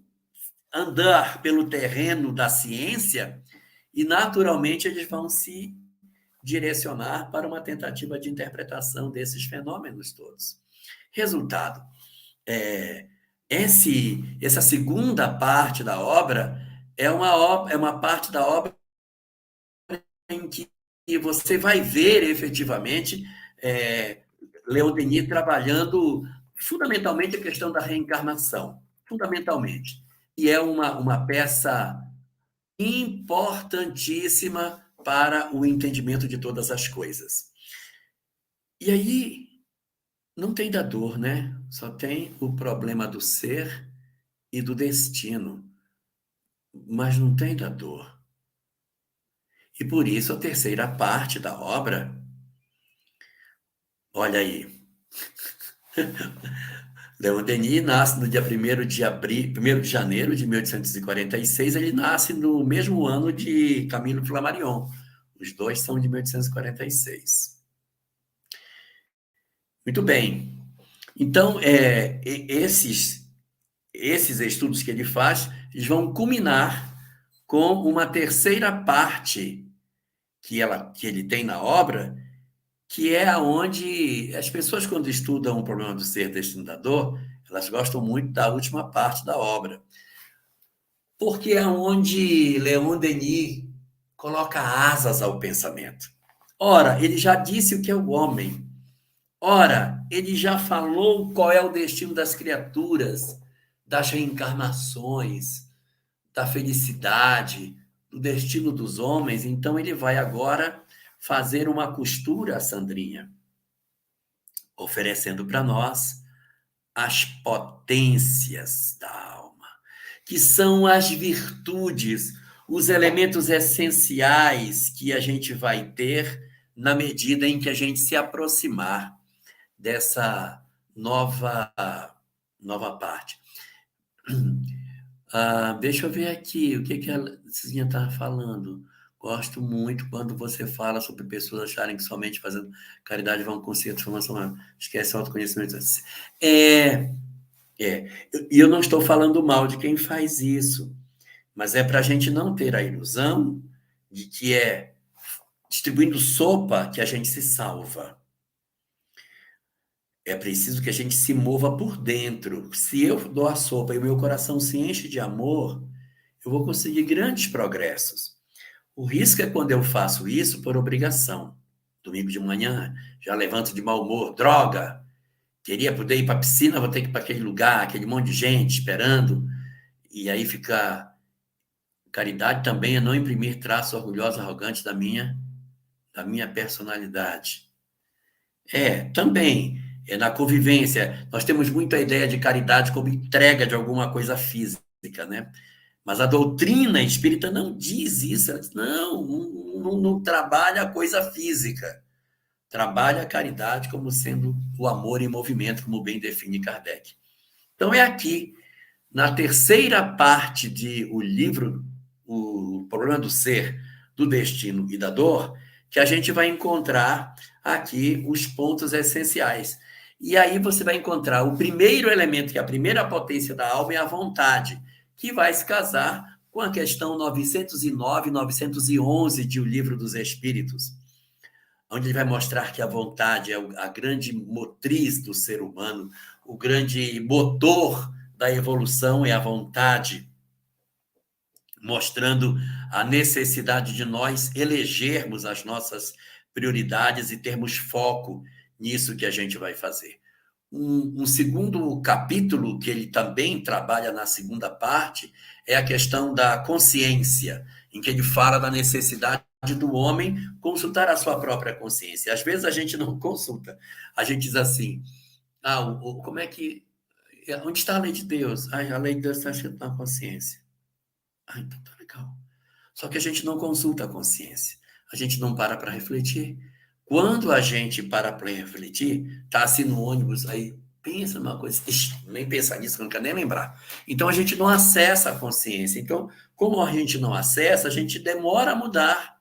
andar pelo terreno da ciência e, naturalmente, eles vão se direcionar para uma tentativa de interpretação desses fenômenos todos. Resultado, essa segunda parte da obra é uma parte da obra em que você vai ver, efetivamente, Leon Denis trabalhando fundamentalmente a questão da reencarnação, fundamentalmente. E é uma peça importantíssima para o entendimento de todas as coisas. E aí, não tem da dor, né? Só tem o problema do ser e do destino, mas não tem da dor. E por isso a terceira parte da obra, olha aí, Leon Denis nasce no dia 1º de janeiro de 1846, ele nasce no mesmo ano de Camilo Flammarion. Os dois são de 1846. Muito bem. Então, esses estudos que ele faz, eles vão culminar com uma terceira parte que ele tem na obra, que é onde as pessoas, quando estudam o problema do ser destinador, elas gostam muito da última parte da obra, porque é onde Leon Denis coloca asas ao pensamento. Ora, ele já disse o que é o homem. Ora, ele já falou qual é o destino das criaturas, das reencarnações, da felicidade, do destino dos homens. Então, ele vai agora fazer uma costura, Sandrinha, oferecendo para nós as potências da alma, que são as virtudes, os elementos essenciais que a gente vai ter na medida em que a gente se aproximar dessa nova parte. Deixa eu ver aqui o que a Cizinha está falando. Gosto muito quando você fala sobre pessoas acharem que somente fazendo caridade vão conseguir transformação. Esquece o autoconhecimento. E eu não estou falando mal de quem faz isso, mas é para a gente não ter a ilusão de que é distribuindo sopa que a gente se salva. É preciso que a gente se mova por dentro. Se eu dou a sopa e o meu coração se enche de amor, eu vou conseguir grandes progressos. O risco é quando eu faço isso por obrigação. Domingo de manhã, já levanto de mau humor, droga! Queria poder ir para a piscina, vou ter que ir para aquele lugar, aquele monte de gente esperando. E aí fica. Caridade também é não imprimir traços orgulhosos, arrogantes da minha personalidade. Também. É na convivência. Nós temos muito a ideia de caridade como entrega de alguma coisa física, né? Mas a doutrina espírita não diz isso. Ela diz, não trabalha a coisa física. Trabalha a caridade como sendo o amor em movimento, como bem define Kardec. Então, é aqui, na terceira parte de o livro, O Problema do Ser, do Destino e da Dor, que a gente vai encontrar aqui os pontos essenciais. E aí você vai encontrar o primeiro elemento, que é a primeira potência da alma, é a vontade, que vai se casar com a questão 909 e 911 de O Livro dos Espíritos, onde ele vai mostrar que a vontade é a grande motriz do ser humano, o grande motor da evolução é a vontade, mostrando a necessidade de nós elegermos as nossas prioridades e termos foco nisso que a gente vai fazer. Um segundo capítulo que ele também trabalha na segunda parte é a questão da consciência, em que ele fala da necessidade do homem consultar a sua própria consciência. Às vezes a gente não consulta, a gente diz assim, como é que, onde está a lei de Deus? A lei de Deus está escrita na consciência. Então tá legal. Só que a gente não consulta a consciência. A gente não para refletir. Quando a gente para refletir, tá assim no ônibus, aí pensa numa coisa, nem pensar nisso, não quero nem lembrar. Então a gente não acessa a consciência. Então, como a gente não acessa, a gente demora a mudar.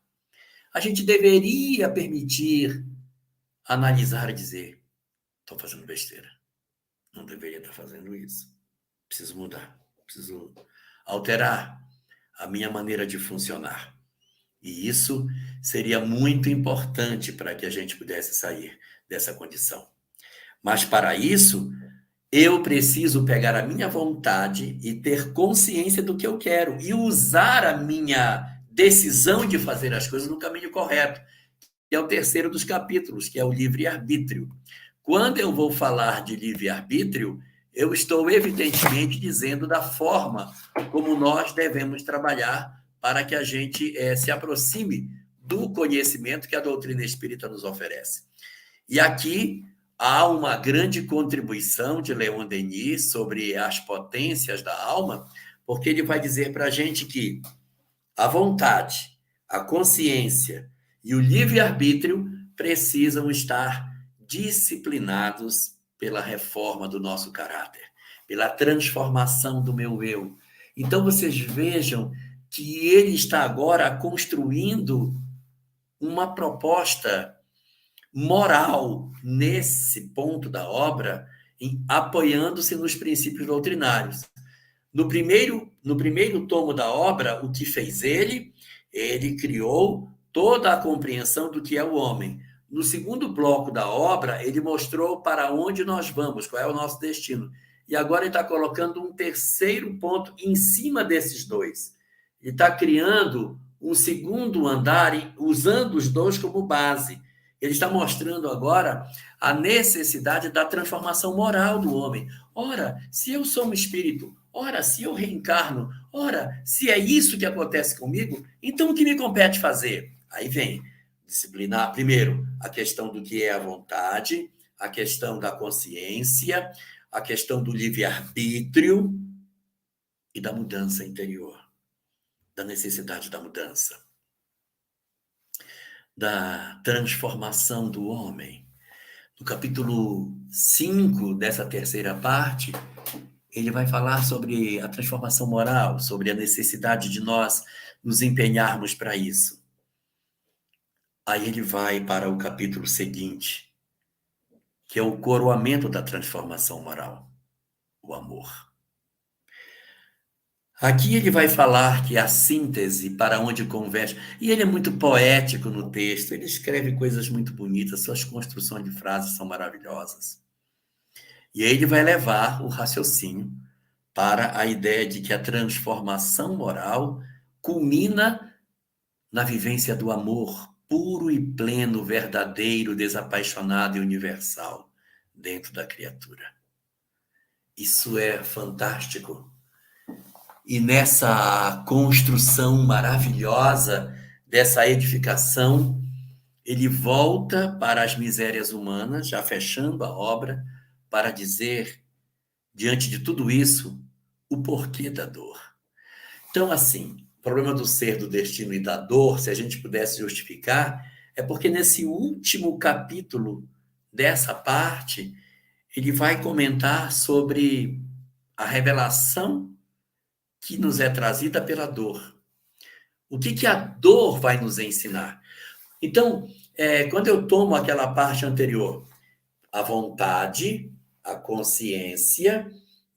A gente deveria permitir analisar e dizer: estou fazendo besteira. Não deveria estar fazendo isso. Preciso mudar. Preciso alterar a minha maneira de funcionar. E isso seria muito importante para que a gente pudesse sair dessa condição. Mas para isso, eu preciso pegar a minha vontade e ter consciência do que eu quero e usar a minha decisão de fazer as coisas no caminho correto, que é o terceiro dos capítulos, que é o livre-arbítrio. Quando eu vou falar de livre-arbítrio, eu estou evidentemente dizendo da forma como nós devemos trabalhar para que a gente se aproxime do conhecimento que a doutrina espírita nos oferece. E aqui há uma grande contribuição de Leon Denis sobre as potências da alma, porque ele vai dizer para a gente que a vontade, a consciência e o livre-arbítrio precisam estar disciplinados pela reforma do nosso caráter, pela transformação do meu eu. Então, vocês vejam que ele está agora construindo uma proposta moral nesse ponto da obra, apoiando-se nos princípios doutrinários. No primeiro tomo da obra, o que fez ele criou toda a compreensão do que é o homem. No segundo bloco da obra, ele mostrou para onde nós vamos, qual é o nosso destino. E agora ele está colocando um terceiro ponto em cima desses dois. Ele está criando um segundo andar, usando os dois como base. Ele está mostrando agora a necessidade da transformação moral do homem. Ora, se eu sou um espírito, ora, se eu reencarno, ora, se é isso que acontece comigo, então o que me compete fazer? Aí vem disciplinar, primeiro, a questão do que é a vontade, a questão da consciência, a questão do livre-arbítrio e da mudança interior, da necessidade da mudança, da transformação do homem. No capítulo 5 dessa terceira parte, ele vai falar sobre a transformação moral, sobre a necessidade de nós nos empenharmos para isso. Aí ele vai para o capítulo seguinte, que é o coroamento da transformação moral, o amor. Aqui ele vai falar que a síntese para onde converge, e ele é muito poético no texto, ele escreve coisas muito bonitas, suas construções de frases são maravilhosas. E aí ele vai levar o raciocínio para a ideia de que a transformação moral culmina na vivência do amor puro e pleno, verdadeiro, desapaixonado e universal dentro da criatura. Isso é fantástico. E nessa construção maravilhosa dessa edificação, ele volta para as misérias humanas, já fechando a obra, para dizer, diante de tudo isso, o porquê da dor. Então, assim, o problema do ser, do destino e da dor, se a gente pudesse justificar, é porque nesse último capítulo dessa parte, ele vai comentar sobre a revelação que nos é trazida pela dor. O que a dor vai nos ensinar? Então, quando eu tomo aquela parte anterior, a vontade, a consciência,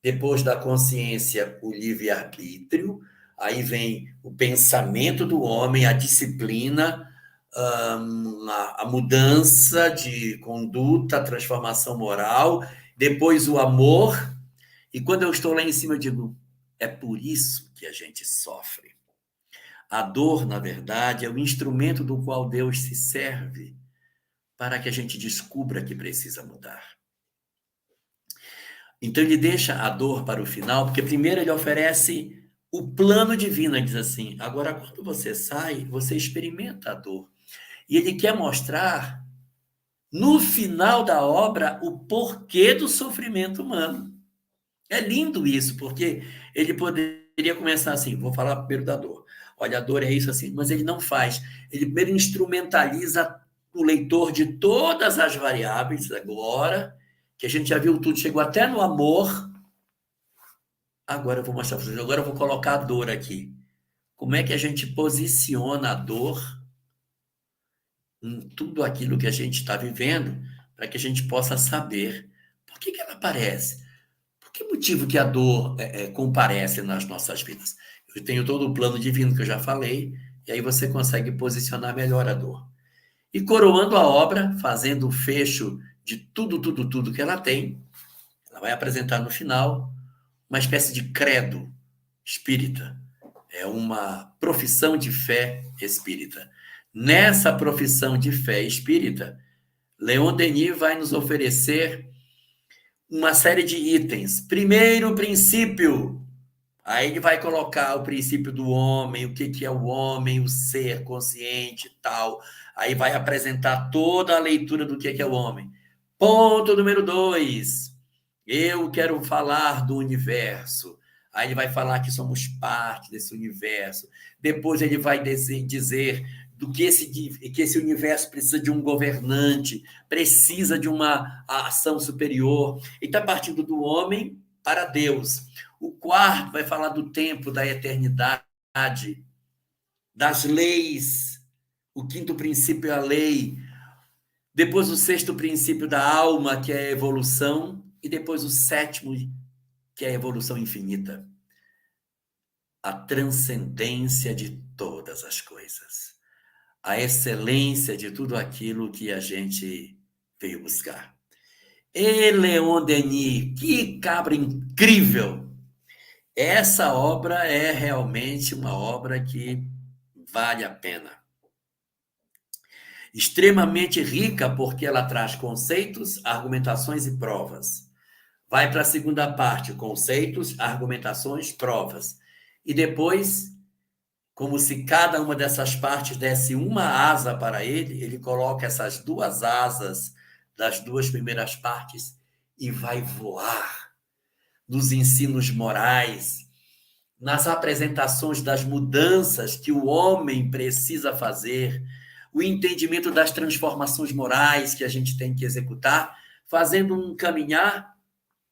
depois da consciência, o livre-arbítrio, aí vem o pensamento do homem, a disciplina, a mudança de conduta, a transformação moral, depois o amor, e quando eu estou lá em cima, eu digo, é por isso que a gente sofre. A dor, na verdade, é o instrumento do qual Deus se serve para que a gente descubra que precisa mudar. Então ele deixa a dor para o final, porque primeiro ele oferece o plano divino, ele diz assim, agora quando você sai, você experimenta a dor. E ele quer mostrar, no final da obra, o porquê do sofrimento humano. É lindo isso, porque ele poderia começar assim, vou falar primeiro da dor. Olha, a dor é isso assim, mas ele não faz. Ele primeiro instrumentaliza o leitor de todas as variáveis agora, que a gente já viu tudo, chegou até no amor. Agora eu vou mostrar para vocês, agora eu vou colocar a dor aqui. Como é que a gente posiciona a dor em tudo aquilo que a gente está vivendo, para que a gente possa saber por que ela aparece. Por que motivo que a dor comparece nas nossas vidas? Eu tenho todo o plano divino que eu já falei, e aí você consegue posicionar melhor a dor. E coroando a obra, fazendo o fecho de tudo que ela tem, ela vai apresentar no final uma espécie de credo espírita. É uma profissão de fé espírita. Nessa profissão de fé espírita, Leon Denis vai nos oferecer uma série de itens. Primeiro princípio, aí ele vai colocar o princípio do homem, o que é o homem, o ser consciente e tal. Aí vai apresentar toda a leitura do que é o homem. Ponto número 2. Eu quero falar do universo. Aí ele vai falar que somos parte desse universo. Depois ele vai dizer do que esse universo precisa de um governante, precisa de uma ação superior. E está partindo do homem para Deus. O quarto vai falar do tempo, da eternidade, das leis. O quinto princípio é a lei. Depois o sexto princípio da alma, que é a evolução. E depois o sétimo, que é a evolução infinita. A transcendência de todas as coisas. A excelência de tudo aquilo que a gente veio buscar. E Leon Denis, que cabra incrível! Essa obra é realmente uma obra que vale a pena. Extremamente rica, porque ela traz conceitos, argumentações e provas. Vai para a segunda parte, conceitos, argumentações, provas. E depois, como se cada uma dessas partes desse uma asa para ele, ele coloca essas duas asas das duas primeiras partes e vai voar nos ensinos morais, nas apresentações das mudanças que o homem precisa fazer, o entendimento das transformações morais que a gente tem que executar, fazendo um caminhar.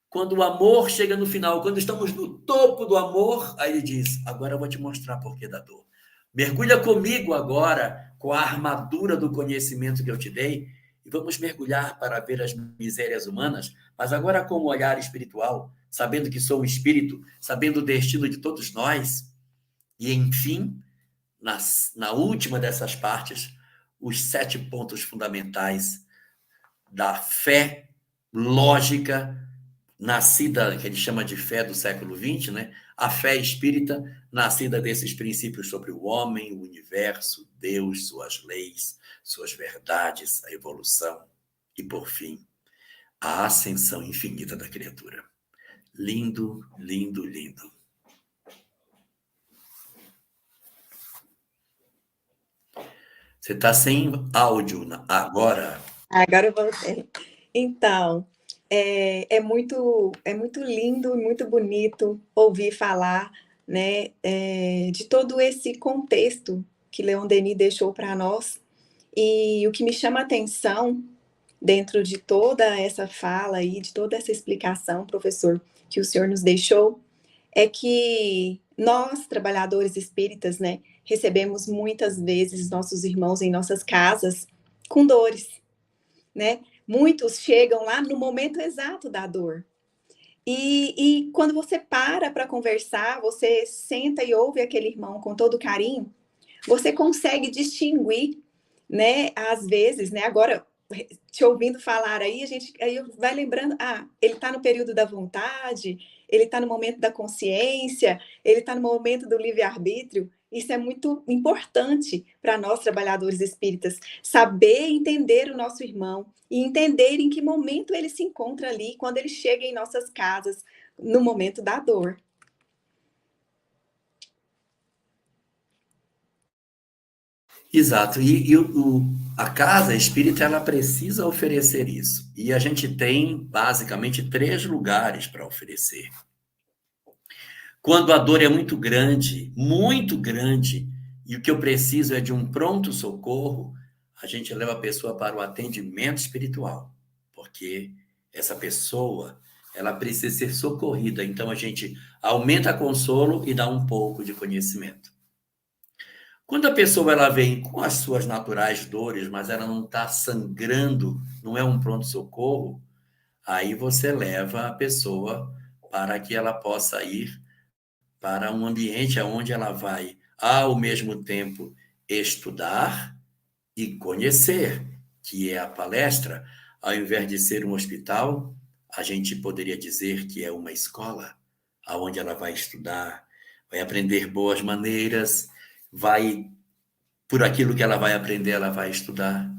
Quando o amor chega no final, quando estamos no topo do amor, aí ele diz, agora eu vou te mostrar porquê da dor. Mergulha comigo agora com a armadura do conhecimento que eu te dei e vamos mergulhar para ver as misérias humanas, mas agora com um olhar espiritual, sabendo que sou um espírito, sabendo o destino de todos nós, e enfim, na última dessas partes, os 7 pontos fundamentais da fé lógica, nascida, que ele chama de fé do século XX, né? A fé espírita, nascida desses princípios sobre o homem, o universo, Deus, suas leis, suas verdades, a evolução e, por fim, a ascensão infinita da criatura. Lindo, lindo, lindo. Você está sem áudio agora. Agora eu voltei. Então, é muito lindo e muito bonito ouvir falar, né, de todo esse contexto que Leon Denis deixou para nós. E o que me chama a atenção dentro de toda essa fala e de toda essa explicação, professor, que o senhor nos deixou, é que nós, trabalhadores espíritas, né, recebemos muitas vezes nossos irmãos em nossas casas com dores, né? Muitos chegam lá no momento exato da dor. E quando você para conversar, você senta e ouve aquele irmão com todo carinho, você consegue distinguir, né? Às vezes, né? Agora, te ouvindo falar aí, aí vai lembrando, ele está no período da vontade, ele está no momento da consciência, ele está no momento do livre-arbítrio. Isso é muito importante para nós, trabalhadores espíritas, saber entender o nosso irmão e entender em que momento ele se encontra ali, quando ele chega em nossas casas, no momento da dor. Exato. A casa espírita, ela precisa oferecer isso. E a gente tem, basicamente, 3 lugares para oferecer. Quando a dor é muito grande, e o que eu preciso é de um pronto-socorro, a gente leva a pessoa para o atendimento espiritual, porque essa pessoa, ela precisa ser socorrida. Então, a gente aumenta consolo e dá um pouco de conhecimento. Quando a pessoa ela vem com as suas naturais dores, mas ela não está sangrando, não é um pronto-socorro, aí você leva a pessoa para que ela possa ir para um ambiente onde ela vai, ao mesmo tempo, estudar e conhecer, que é a palestra. Ao invés de ser um hospital, a gente poderia dizer que é uma escola, onde ela vai estudar, vai aprender boas maneiras, vai, por aquilo que ela vai aprender, ela vai estudar.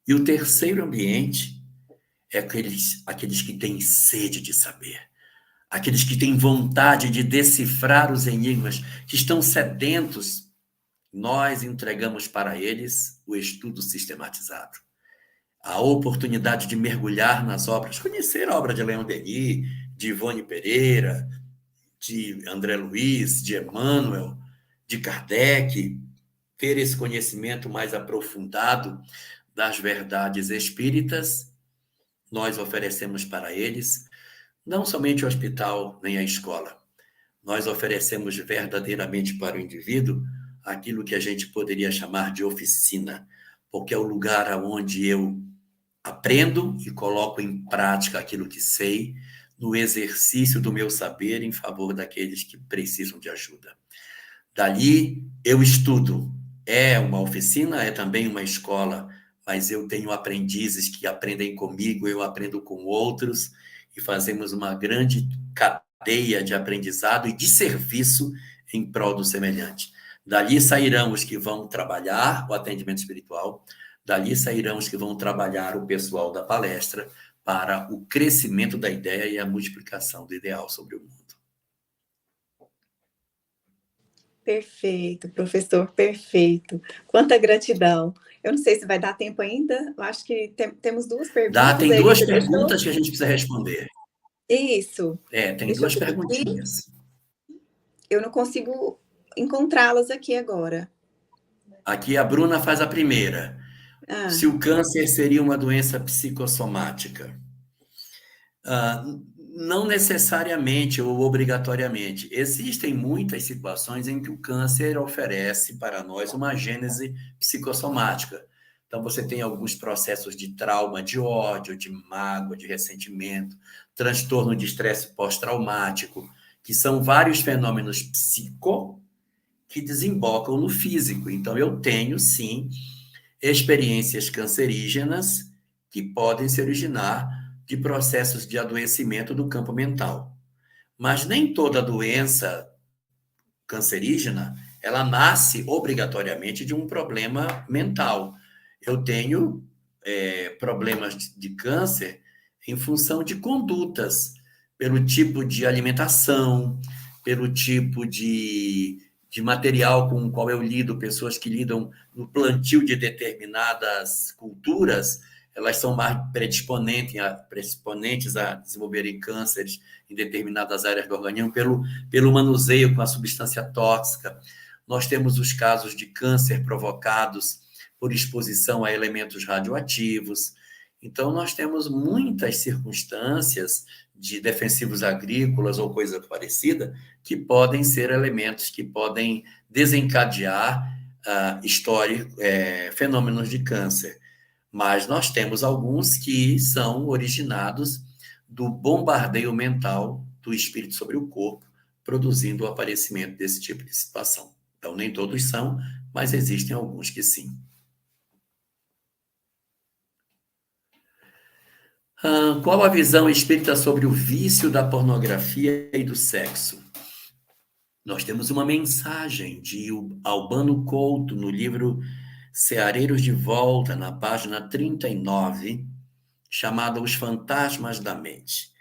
E o terceiro ambiente é aqueles que têm sede de saber, aqueles que têm vontade de decifrar os enigmas, que estão sedentos. Nós entregamos para eles o estudo sistematizado, a oportunidade de mergulhar nas obras, conhecer a obra de Leon Denis, de Ivone Pereira, de André Luiz, de Emmanuel, de Kardec, ter esse conhecimento mais aprofundado das verdades espíritas. Nós oferecemos para eles não somente o hospital nem a escola. Nós oferecemos verdadeiramente para o indivíduo aquilo que a gente poderia chamar de oficina, porque é o lugar onde eu aprendo e coloco em prática aquilo que sei, no exercício do meu saber em favor daqueles que precisam de ajuda. Dali, eu estudo. É uma oficina, é também uma escola, mas eu tenho aprendizes que aprendem comigo, eu aprendo com outros, e fazemos uma grande cadeia de aprendizado e de serviço em prol do semelhante. Dali sairão os que vão trabalhar o atendimento espiritual, dali sairão os que vão trabalhar o pessoal da palestra para o crescimento da ideia e a multiplicação do ideal sobre o mundo. Perfeito, professor, perfeito. Quanta gratidão. Eu não sei se vai dar tempo ainda, eu acho que temos 2 perguntas. Tem 2 perguntas que a gente precisa responder. Isso. Tem 2 perguntinhas. Eu não consigo encontrá-las aqui agora. Aqui a Bruna faz a primeira. Se o câncer seria uma doença psicossomática? Não necessariamente ou obrigatoriamente. Existem muitas situações em que o câncer oferece para nós uma gênese psicossomática. Então, você tem alguns processos de trauma, de ódio, de mágoa, de ressentimento, transtorno de estresse pós-traumático, que são vários fenômenos psico que desembocam no físico. Então, eu tenho, sim, experiências cancerígenas que podem se originar de processos de adoecimento do campo mental. Mas nem toda doença cancerígena, ela nasce obrigatoriamente de um problema mental. Eu tenho problemas de câncer em função de condutas, pelo tipo de alimentação, pelo tipo de material com o qual eu lido, pessoas que lidam no plantio de determinadas culturas, elas são mais predisponentes a desenvolverem cânceres em determinadas áreas do organismo pelo manuseio com a substância tóxica. Nós temos os casos de câncer provocados por exposição a elementos radioativos. Então, nós temos muitas circunstâncias de defensivos agrícolas ou coisa parecida que podem ser elementos que podem desencadear fenômenos de câncer. Mas nós temos alguns que são originados do bombardeio mental do espírito sobre o corpo, produzindo o aparecimento desse tipo de situação. Então, nem todos são, mas existem alguns que sim. Qual a visão espírita sobre o vício da pornografia e do sexo? Nós temos uma mensagem de Albano Couto no livro Ceareiros de Volta, na página 39, chamada Os Fantasmas da Mente,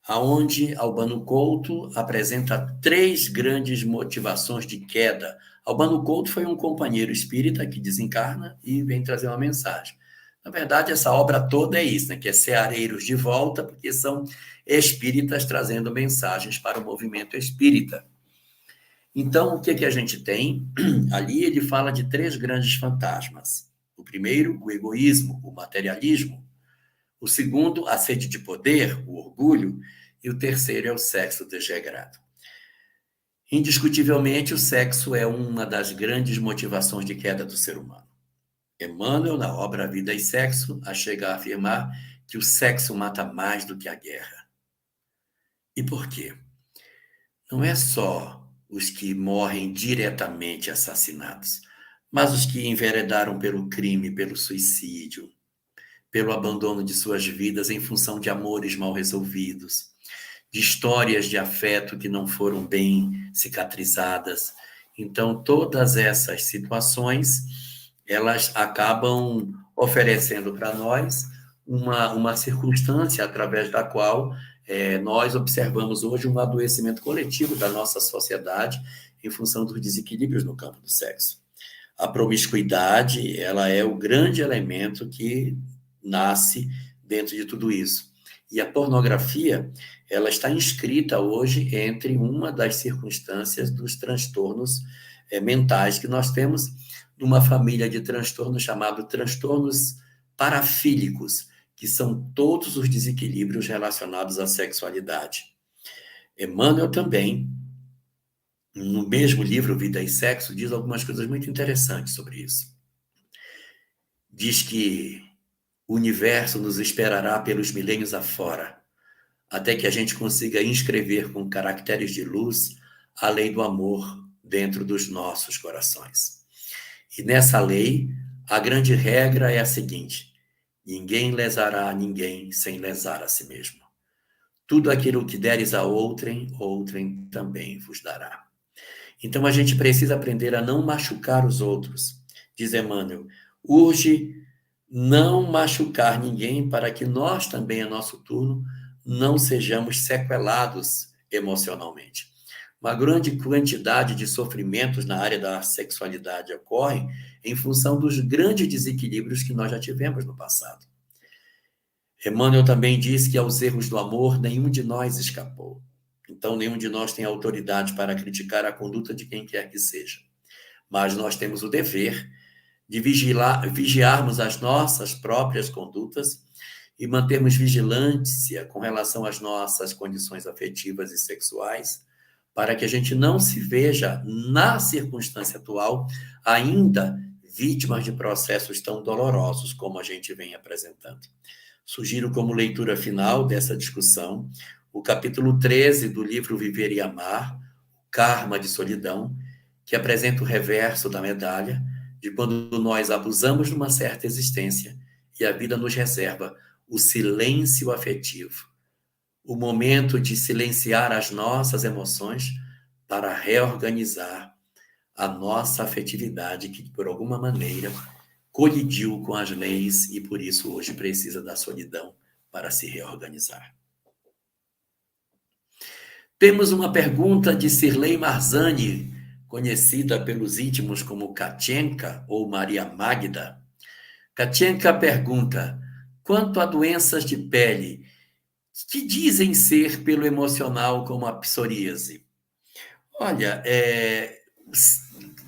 aonde Albano Couto apresenta 3 grandes motivações de queda. Albano Couto foi um companheiro espírita que desencarna e vem trazer uma mensagem. Na verdade, essa obra toda é isso, né? Que é Ceareiros de Volta, porque são espíritas trazendo mensagens para o movimento espírita. Então, o que a gente tem? Ali ele fala de 3 grandes fantasmas. O primeiro, o egoísmo, o materialismo. O segundo, a sede de poder, o orgulho. E o terceiro é o sexo desregrado. Indiscutivelmente, o sexo é uma das grandes motivações de queda do ser humano. Emmanuel, na obra Vida e Sexo, chega a afirmar que o sexo mata mais do que a guerra. E por quê? Não é só os que morrem diretamente assassinados, mas os que enveredaram pelo crime, pelo suicídio, pelo abandono de suas vidas em função de amores mal resolvidos, de histórias de afeto que não foram bem cicatrizadas. Então, todas essas situações, elas acabam oferecendo para nós uma circunstância através da qual nós observamos hoje um adoecimento coletivo da nossa sociedade em função dos desequilíbrios no campo do sexo. A promiscuidade, ela é o grande elemento que nasce dentro de tudo isso. E a pornografia, ela está inscrita hoje entre uma das circunstâncias dos transtornos mentais que nós temos numa família de transtornos chamado transtornos parafílicos, que são todos os desequilíbrios relacionados à sexualidade. Emmanuel também, no mesmo livro Vida e Sexo, diz algumas coisas muito interessantes sobre isso. Diz que o universo nos esperará pelos milênios afora, até que a gente consiga inscrever com caracteres de luz a lei do amor dentro dos nossos corações. E nessa lei, a grande regra é a seguinte: ninguém lesará a ninguém sem lesar a si mesmo. Tudo aquilo que deres a outrem, outrem também vos dará. Então a gente precisa aprender a não machucar os outros. Diz Emmanuel, urge não machucar ninguém para que nós também, a nosso turno, não sejamos sequelados emocionalmente. Uma grande quantidade de sofrimentos na área da sexualidade ocorre em função dos grandes desequilíbrios que nós já tivemos no passado. Emmanuel também diz que aos erros do amor nenhum de nós escapou. Então, nenhum de nós tem autoridade para criticar a conduta de quem quer que seja. Mas nós temos o dever de vigiarmos as nossas próprias condutas e mantermos vigilância com relação às nossas condições afetivas e sexuais, para que a gente não se veja, na circunstância atual, ainda vítimas de processos tão dolorosos como a gente vem apresentando. Sugiro como leitura final dessa discussão o capítulo 13 do livro Viver e Amar, o Karma de Solidão, que apresenta o reverso da medalha de quando nós abusamos de uma certa existência e a vida nos reserva o silêncio afetivo, o momento de silenciar as nossas emoções para reorganizar a nossa afetividade que, por alguma maneira, colidiu com as leis e, por isso, hoje precisa da solidão para se reorganizar. Temos uma pergunta de Sirlei Marzani, conhecida pelos íntimos como Katienka ou Maria Magda. Katienka pergunta: quanto a doenças de pele, que dizem ser pelo emocional como a psoríase? Olha,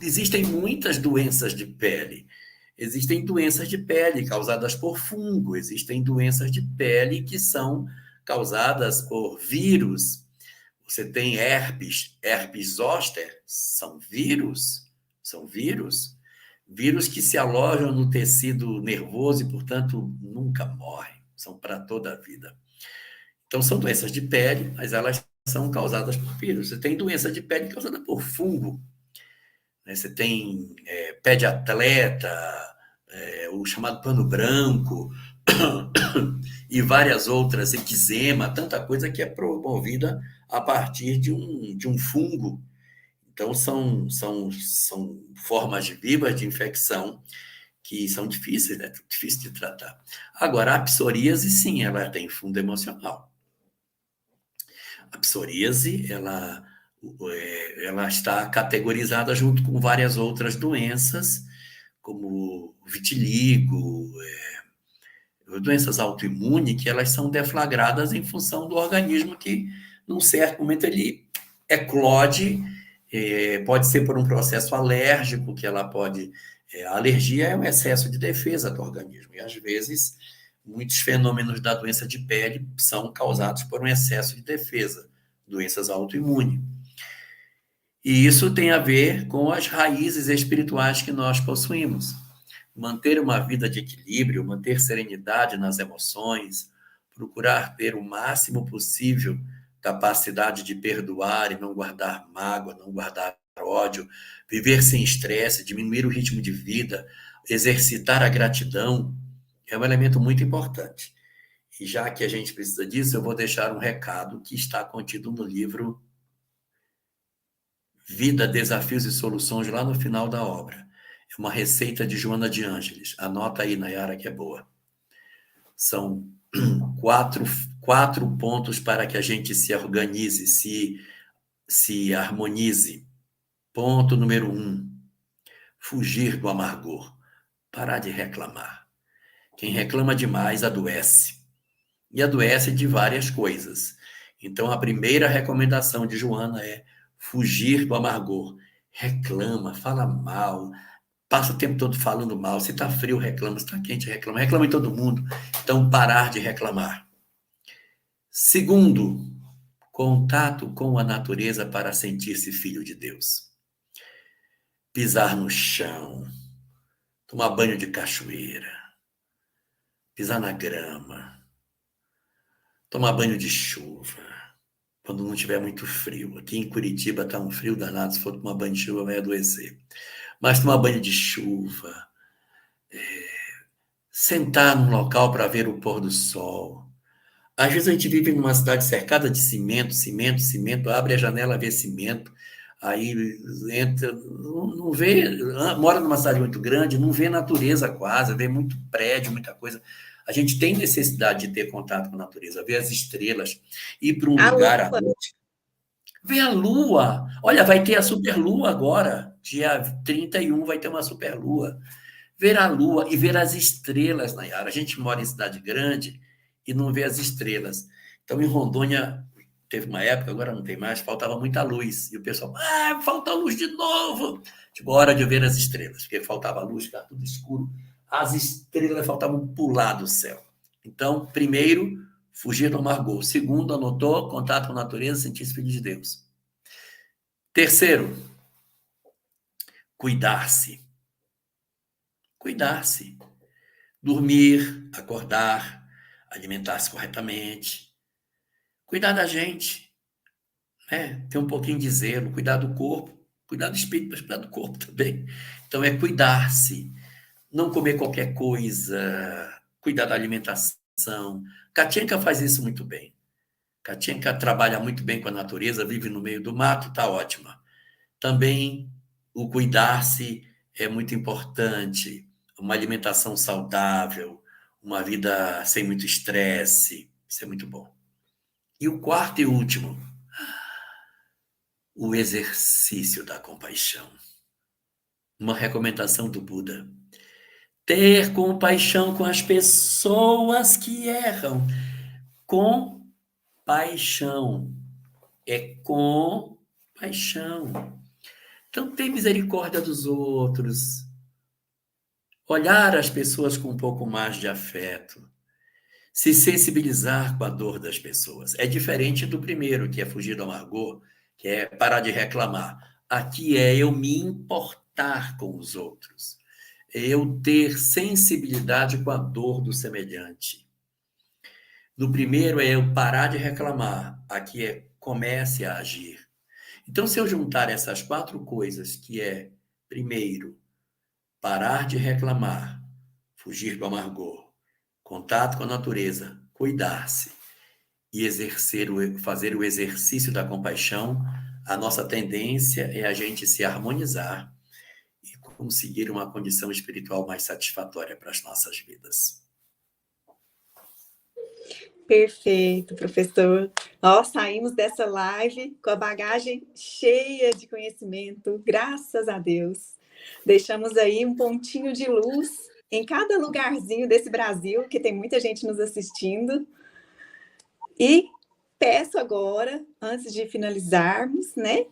existem muitas doenças de pele. Existem doenças de pele causadas por fungo, existem doenças de pele que são causadas por vírus. Você tem herpes zoster, são vírus, vírus que se alojam no tecido nervoso e, portanto, nunca morrem, são para toda a vida. Então, são doenças de pele, mas elas são causadas por vírus. Você tem doença de pele causada por fungo, né? Você tem pé de atleta, o chamado pano branco, e várias outras, eczema, tanta coisa que é promovida a partir de um fungo. Então, são formas vivas de infecção que são difíceis, né? Difícil de tratar. Agora, a psoríase, sim, ela tem fundo emocional. A psoríase, ela está categorizada junto com várias outras doenças, como vitiligo, doenças autoimunes, que elas são deflagradas em função do organismo que, num certo momento, ele eclode, pode ser por um processo alérgico, que ela pode... A alergia é um excesso de defesa do organismo, e às vezes muitos fenômenos da doença de pele são causados por um excesso de defesa, doenças autoimunes. E isso tem a ver com as raízes espirituais que nós possuímos. Manter uma vida de equilíbrio, manter serenidade nas emoções, procurar ter o máximo possível capacidade de perdoar e não guardar mágoa, não guardar ódio, viver sem estresse, diminuir o ritmo de vida, exercitar a gratidão, é um elemento muito importante. E já que a gente precisa disso, eu vou deixar um recado que está contido no livro Vida, Desafios e Soluções, lá no final da obra. É uma receita de Joana de Ângeles. Anota aí, Nayara, que é boa. São quatro pontos para que a gente se organize, se harmonize. Ponto número 1, fugir do amargor. Parar de reclamar. Quem reclama demais adoece. E adoece de várias coisas. Então, a primeira recomendação de Joana é fugir do amargor. Reclama, fala mal, passa o tempo todo falando mal. Se está frio, reclama. Se está quente, reclama. Reclama em todo mundo. Então, parar de reclamar. Segundo, contato com a natureza para sentir-se filho de Deus. Pisar no chão, tomar banho de cachoeira, pisar na grama, tomar banho de chuva, quando não tiver muito frio. Aqui em Curitiba está um frio danado, se for tomar banho de chuva vai adoecer. Mas tomar banho de chuva, sentar num local para ver o pôr do sol. Às vezes a gente vive numa cidade cercada de cimento, abre a janela, vê cimento, aí entra, não vê, mora numa cidade muito grande, não vê natureza quase, vê muito prédio, muita coisa. A gente tem necessidade de ter contato com a natureza, ver as estrelas, ir para um lugar à noite, ver a lua. Olha, vai ter a superlua agora, dia 31 vai ter uma superlua. Ver a lua e ver as estrelas, Nayara. A gente mora em cidade grande e não vê as estrelas. Então, em Rondônia, teve uma época, agora não tem mais, faltava muita luz. E o pessoal, falta luz de novo. Tipo, hora de ver as estrelas, porque faltava luz, ficava tudo escuro. As estrelas faltavam pular do céu. Então, primeiro, fugir do amargor. Segundo, anotou, contato com a natureza, sentir-se filho de Deus. Terceiro, cuidar-se. Cuidar-se. Dormir, acordar, alimentar-se corretamente. Cuidar da gente, né? Ter um pouquinho de zelo, cuidar do corpo, cuidar do espírito, mas cuidar do corpo também. Então é cuidar-se, não comer qualquer coisa, cuidar da alimentação. Katienka faz isso muito bem. Katienka trabalha muito bem com a natureza, vive no meio do mato, está ótima. Também o cuidar-se é muito importante. Uma alimentação saudável, uma vida sem muito estresse, isso é muito bom. E o quarto e último, o exercício da compaixão. Uma recomendação do Buda. Ter compaixão com as pessoas que erram. Compaixão. É compaixão. Então, ter misericórdia dos outros. Olhar as pessoas com um pouco mais de afeto. Se sensibilizar com a dor das pessoas. É diferente do primeiro, que é fugir do amargor, que é parar de reclamar. Aqui é eu me importar com os outros. É eu ter sensibilidade com a dor do semelhante. No primeiro é eu parar de reclamar. Aqui é comece a agir. Então, se eu juntar essas 4 coisas, que é, primeiro, parar de reclamar, fugir do amargor, contato com a natureza, cuidar-se e fazer o exercício da compaixão, a nossa tendência é a gente se harmonizar e conseguir uma condição espiritual mais satisfatória para as nossas vidas. Perfeito, professor. Nós saímos dessa live com a bagagem cheia de conhecimento, graças a Deus. Deixamos aí um pontinho de luz em cada lugarzinho desse Brasil, que tem muita gente nos assistindo. E peço agora, antes de finalizarmos, né,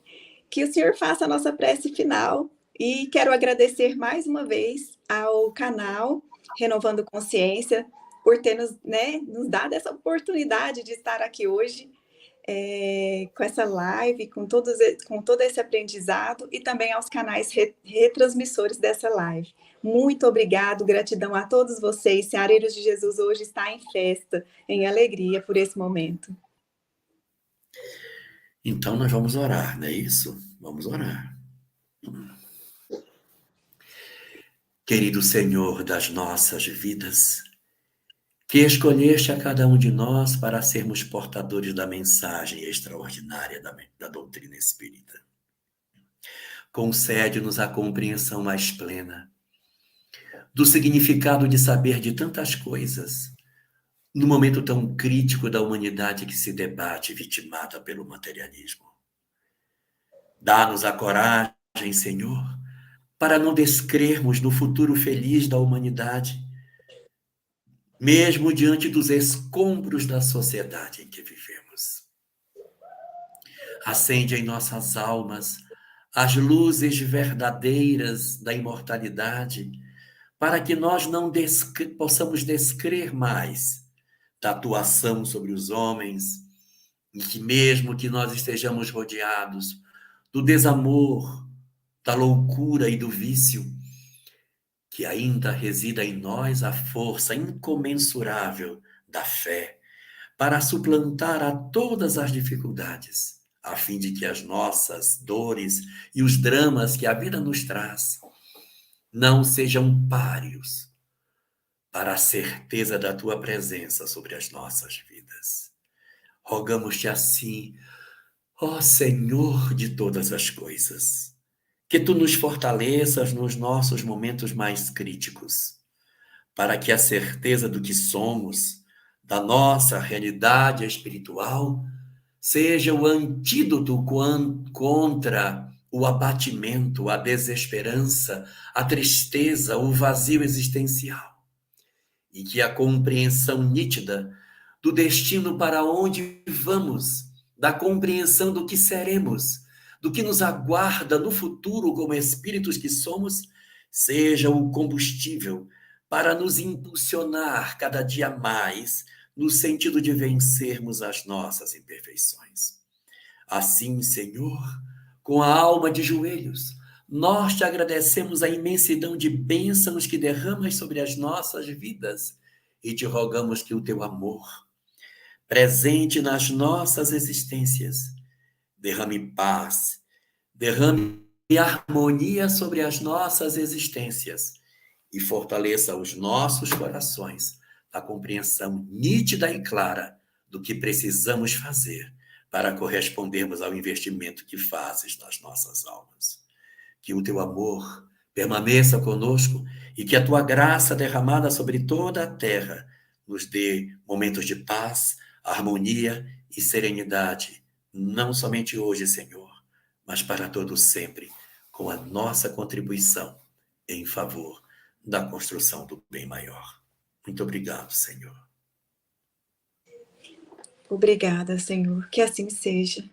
que o senhor faça a nossa prece final. E quero agradecer mais uma vez ao canal Renovando Consciência por ter nos dado essa oportunidade de estar aqui hoje com essa live, com todo esse aprendizado, e também aos canais retransmissores dessa live. Muito obrigado, gratidão a todos vocês. Ceareiros de Jesus hoje está em festa, em alegria por esse momento. Então nós vamos orar, não é isso? Vamos orar. Querido Senhor das nossas vidas, que escolheste a cada um de nós para sermos portadores da mensagem extraordinária da doutrina espírita. Concede-nos a compreensão mais plena do significado de saber de tantas coisas, no momento tão crítico da humanidade que se debate vitimada pelo materialismo. Dá-nos a coragem, Senhor, para não descrermos no futuro feliz da humanidade, mesmo diante dos escombros da sociedade em que vivemos. Acende em nossas almas as luzes verdadeiras da imortalidade, para que nós não possamos descrer mais da atuação sobre os homens, e que mesmo que nós estejamos rodeados do desamor, da loucura e do vício, que ainda resida em nós a força incomensurável da fé para suplantar a todas as dificuldades, a fim de que as nossas dores e os dramas que a vida nos traz não sejam páreos para a certeza da tua presença sobre as nossas vidas. Rogamos-te assim, ó Senhor de todas as coisas, que tu nos fortaleças nos nossos momentos mais críticos, para que a certeza do que somos, da nossa realidade espiritual, seja o antídoto contra o abatimento, a desesperança, a tristeza, o vazio existencial. E que a compreensão nítida do destino para onde vamos, da compreensão do que seremos, do que nos aguarda no futuro como espíritos que somos, seja o combustível para nos impulsionar cada dia mais no sentido de vencermos as nossas imperfeições. Assim, Senhor, com a alma de joelhos, Nós te agradecemos a imensidão de bênçãos que derramas sobre as nossas vidas e te rogamos que o teu amor, presente nas nossas existências, derrame paz, derrame harmonia sobre as nossas existências e fortaleça os nossos corações a compreensão nítida e clara do que precisamos fazer para correspondermos ao investimento que fazes nas nossas almas. Que o teu amor permaneça conosco e que a tua graça derramada sobre toda a terra nos dê momentos de paz, harmonia e serenidade, não somente hoje, Senhor, mas para todo sempre, com a nossa contribuição em favor da construção do bem maior. Muito obrigado, Senhor. Obrigada, Senhor. Que assim seja.